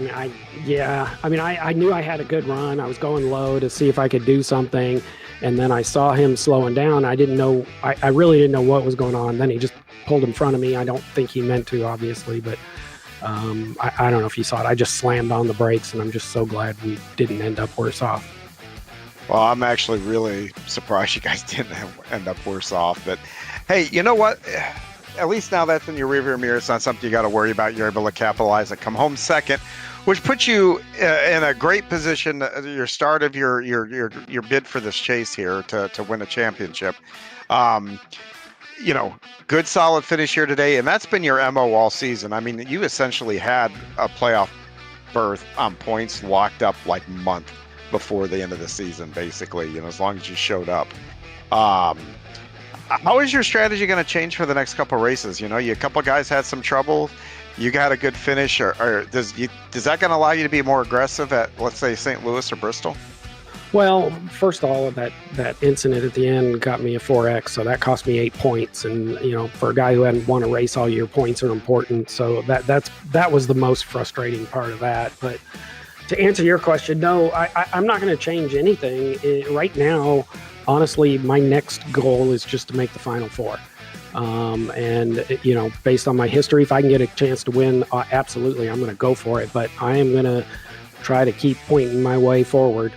knew I had a good run. I was going low to see if I could do something, and then I saw him slowing down. I really didn't know what was going on. Then he just pulled in front of me. I don't think he meant to, obviously, but I don't know if you saw it. I just slammed on the brakes, and I'm just so glad we didn't end up worse off. Well, I'm actually really surprised you guys didn't end up worse off. But hey, you know what? At least now that's in your rearview mirror. It's not something you got to worry about. You're able to capitalize and come home second, which puts you in a great position. Your start of your bid for this chase here to win a championship. You know, good solid finish here today, and that's been your MO all season. I mean, you essentially had a playoff berth on points locked up like a month before the end of the season, basically, you know, as long as you showed up. How is your strategy going to change for the next couple races? You know, a couple guys had some trouble. You got a good finish, or does that going to allow you to be more aggressive at, let's say, St. Louis or Bristol? Well, first of all, that incident at the end got me a 4X, so that cost me 8 points. And, you know, for a guy who hadn't won a race all year, points are important. So that was the most frustrating part of that. But to answer your question, no, I'm not going to change anything. Right now, honestly, my next goal is just to make the Final Four. And, you know, based on my history, if I can get a chance to win, absolutely, I'm going to go for it. But I am going to try to keep pointing my way forward,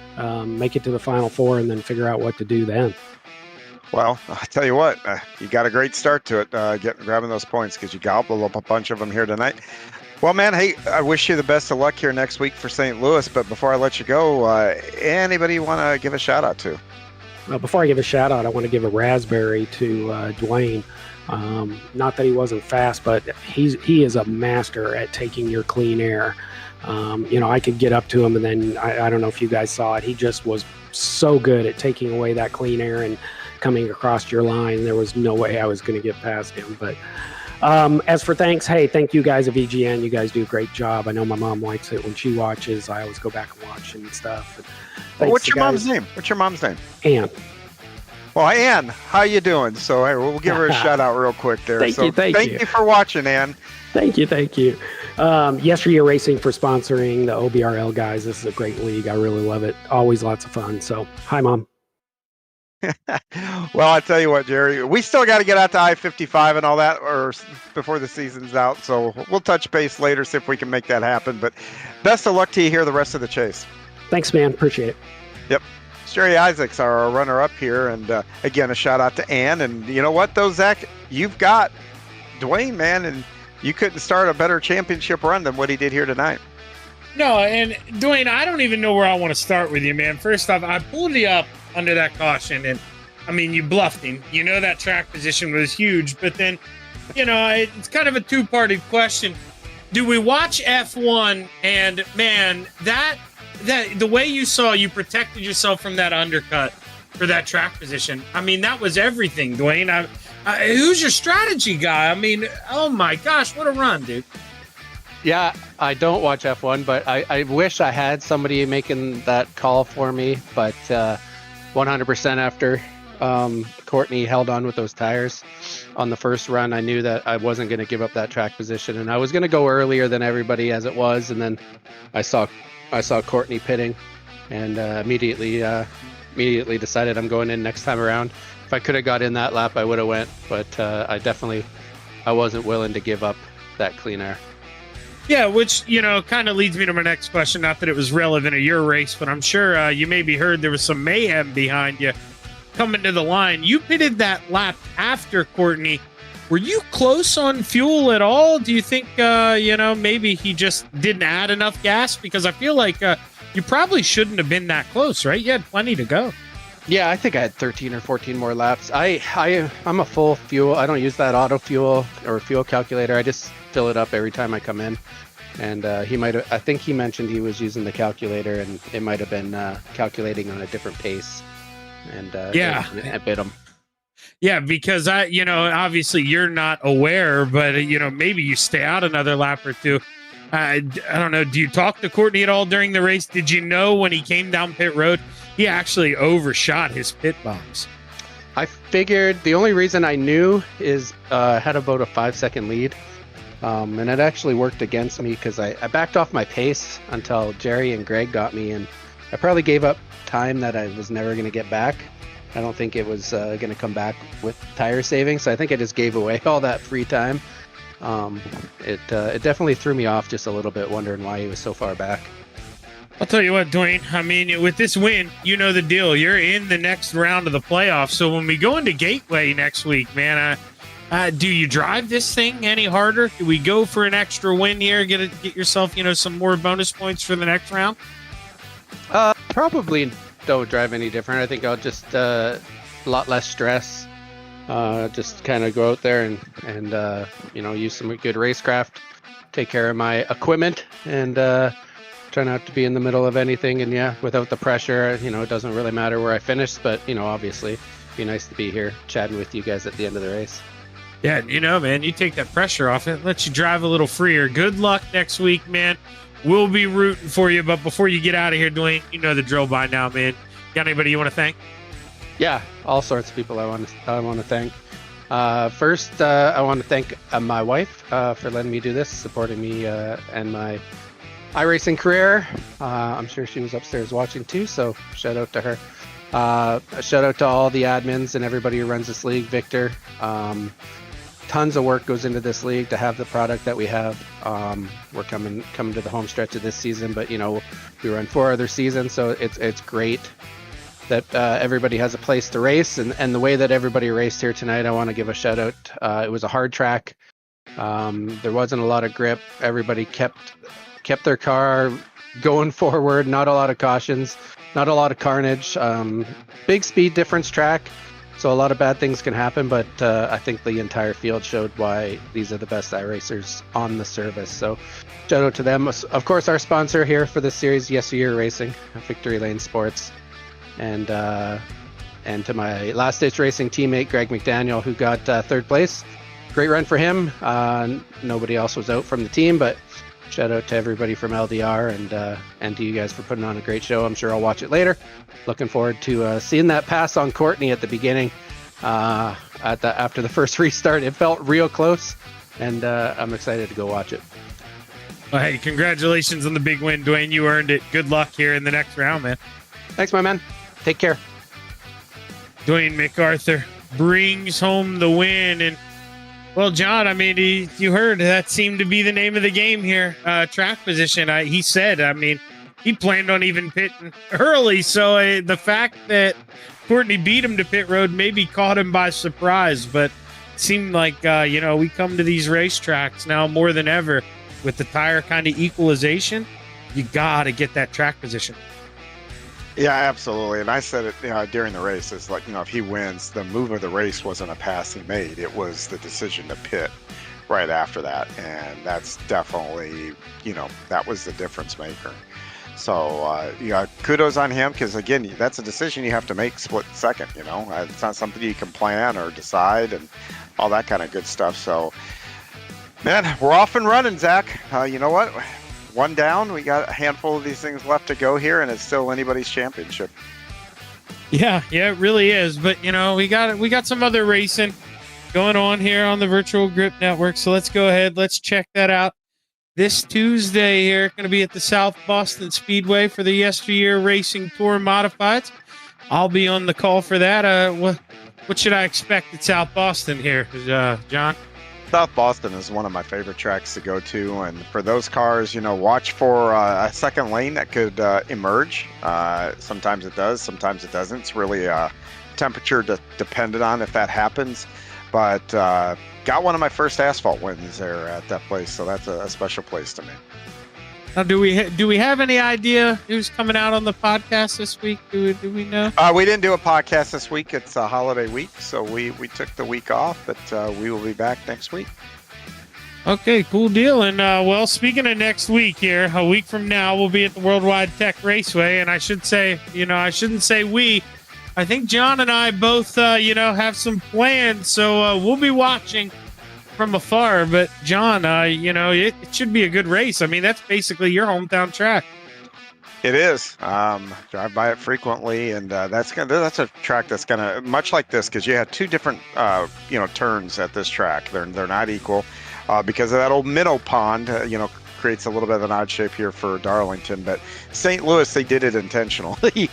make it to the Final Four, and then figure out what to do then. Well, I tell you what, you got a great start to it, grabbing those points, because you gobbled up a bunch of them here tonight. Well, man, hey, I wish you the best of luck here next week for St. Louis. But before I let you go, anybody you want to give a shout out to? Before I give a shout out, I want to give a raspberry to Dwayne. Not that he wasn't fast, but he is a master at taking your clean air. You know, I could get up to him, and then I don't know if you guys saw it. He just was so good at taking away that clean air and coming across your line. There was no way I was going to get past him. But as for thanks, hey, thank you guys of EGN. You guys do a great job. I know my mom likes it when she watches. I always go back and watch and stuff. And What's your mom's name? What's your mom's name? Ann. Well, Ann, how you doing? So we'll give her a shout out real quick there. Thank you. You for watching, Ann. Thank you. YesterYear Racing for sponsoring the OBRL guys. This is a great league. I really love it. Always lots of fun. So, hi, Mom. Well, I tell you what, Jerry, we still got to get out to I-55 and all that, or before the season's out. So we'll touch base later, see if we can make that happen. But best of luck to you here the rest of the chase. Thanks, man. Appreciate it. Yep. Jerry Isaacs, our runner-up here, and again, a shout-out to Ann. And you know what, though, Zach? You've got Dwayne, man, and you couldn't start a better championship run than what he did here tonight. No, and Dwayne, I don't even know where I want to start with you, man. First off, I pulled you up under that caution, and, I mean, you bluffed him. You know that track position was huge, but then, you know, it's kind of a two-parted question. Do we watch F1, and, man, that the way you protected yourself from that undercut for that track position. I mean, that was everything, Dwayne. Who's your strategy guy? I mean, oh my gosh, what a run, dude. Yeah, I don't watch F1, but I wish I had somebody making that call for me. But 100% after Courtney held on with those tires on the first run, I knew that I wasn't going to give up that track position, and I was going to go earlier than everybody as it was. And then I saw Courtney pitting, and immediately decided I'm going in next time around. If I could have got in that lap, I would have went, but I wasn't willing to give up that clean air. Yeah, which, you know, kind of leads me to my next question. Not that it was relevant to your race, but I'm sure you maybe heard there was some mayhem behind you coming to the line. You pitted that lap after Courtney. Were you close on fuel at all? Do you think, maybe he just didn't add enough gas? Because I feel like you probably shouldn't have been that close, right? You had plenty to go. Yeah, I think I had 13 or 14 more laps. I'm a full fuel. I don't use that auto fuel or fuel calculator. I just fill it up every time I come in. And I think he mentioned he was using the calculator, and it might have been calculating on a different pace. And I bit him. Yeah, because obviously you're not aware, but maybe you stay out another lap or two. I don't know. Do you talk to Courtney at all during the race? Did you know when he came down pit road, he actually overshot his pit box? I figured the only reason I knew is had about a 5-second lead. And it actually worked against me because I backed off my pace until Jerry and Greg got me, and I probably gave up time that I was never going to get back. I don't think it was going to come back with tire savings, so I think I just gave away all that free time. It definitely threw me off just a little bit, wondering why he was so far back. I'll tell you what, Dwayne, I mean, with this win, you know the deal. You're in the next round of the playoffs, so when we go into Gateway next week, man, do you drive this thing any harder? Do we go for an extra win here, get yourself, some more bonus points for the next round? Probably don't drive any different. I think I'll just a lot less stress. Just kind of go out there and use some good racecraft, take care of my equipment, and try not to be in the middle of anything. And without the pressure, it doesn't really matter where I finish, but obviously it'd be nice to be here chatting with you guys at the end of the race. Yeah, man, you take that pressure off it, lets you drive a little freer. Good luck next week, man. We'll be rooting for you, but before you get out of here, Dwayne, you know the drill by now, man. Got anybody you want to thank? Yeah, all sorts of people I want to thank. First, I want to thank my wife for letting me do this, supporting me and my iRacing career. I'm sure she was upstairs watching too, so shout out to her. Shout out to all the admins and everybody who runs this league. Victor, tons of work goes into this league to have the product that we have. We're coming to the home stretch of this season, but we run 4 other seasons, so it's great that everybody has a place to race, and the way that everybody raced here tonight, I want to give a shout out. It was a hard track. There wasn't a lot of grip. Everybody kept their car going forward. Not a lot of cautions, not a lot of carnage. Big speed difference track, so a lot of bad things can happen, but I think the entire field showed why these are the best iRacers on the service. So shout out to them. Of course, our sponsor here for this series, YesterYear Racing, Victory Lane Sports. And And to my last ditch racing teammate, Greg McDaniel, who got third place. Great run for him. Nobody else was out from the team, but shout out to everybody from LDR and to you guys for putting on a great show. I'm sure I'll watch it later. Looking forward to seeing that pass on Courtney at the beginning. After the first restart, it felt real close, and I'm excited to go watch it. Well, hey, congratulations on the big win, Dwayne. You earned it. Good luck here in the next round, man. Thanks, my man. Take care. Dwayne MacArthur brings home the win. And, well, John, I mean, you heard that seemed to be the name of the game here. Track position, he said, I mean, he planned on even pitting early. So the fact that Courtney beat him to pit road maybe caught him by surprise. But it seemed like, we come to these racetracks now more than ever with the tire kind of equalization. You got to get that track position. Yeah, absolutely. And I said it during the race. It's like, if he wins, the move of the race wasn't a pass he made. It was the decision to pit right after that. And that's definitely, that was the difference maker. So, kudos on him because, again, that's a decision you have to make split second, It's not something you can plan or decide and all that kind of good stuff. So, man, we're off and running, Zach. You know what? One down. We got a handful of these things left to go here, and it's still anybody's championship. Yeah, it really is. But we got some other racing going on here on the Virtual Grip Network. So let's go ahead. Let's check that out. This Tuesday here, going to be at the South Boston Speedway for the YesterYear Racing Tour Modifieds. I'll be on the call for that. What should I expect at South Boston here, John? South Boston is one of my favorite tracks to go to, and for those cars, watch for a second lane that could emerge. Sometimes it does, sometimes it doesn't. It's really temperature dependent on if that happens, but got one of my first asphalt wins there at that place, so that's a special place to me. Now, do we have any idea who's coming out on the podcast this week? Do we know? We didn't do a podcast this week. It's a holiday week, so we took the week off, but we will be back next week. Okay, cool deal. And speaking of next week here, a week from now, we'll be at the Worldwide Tech Raceway. And I should say, I shouldn't say we. I think John and I both, have some plans. So we'll be watching from afar. But John, it should be a good race. I mean, that's basically your hometown track. It is. Drive by it frequently, and that's a track that's gonna much like this because you had two different turns at this track. They're not equal because of that old minnow pond. Creates a little bit of an odd shape here for Darlington, but St. Louis, they did it intentionally.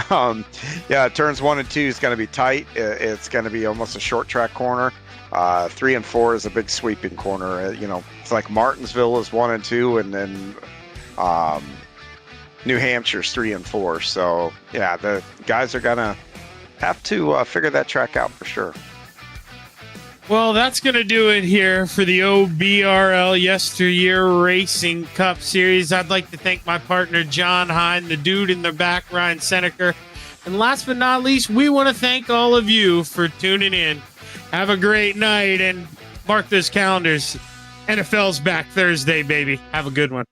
Turns 1 and 2 is going to be tight. It's going to be almost a short track corner. 3 and 4 is a big sweeping corner. It's like Martinsville is 1 and 2, and then New Hampshire's 3 and 4. So yeah, the guys are gonna have to figure that track out for sure. Well, that's going to do it here for the OBRL YesterYear Racing Cup Series. I'd like to thank my partner, John Hine, the dude in the back, Ryan Seneker. And last but not least, we want to thank all of you for tuning in. Have a great night and mark those calendars. NFL's back Thursday, baby. Have a good one.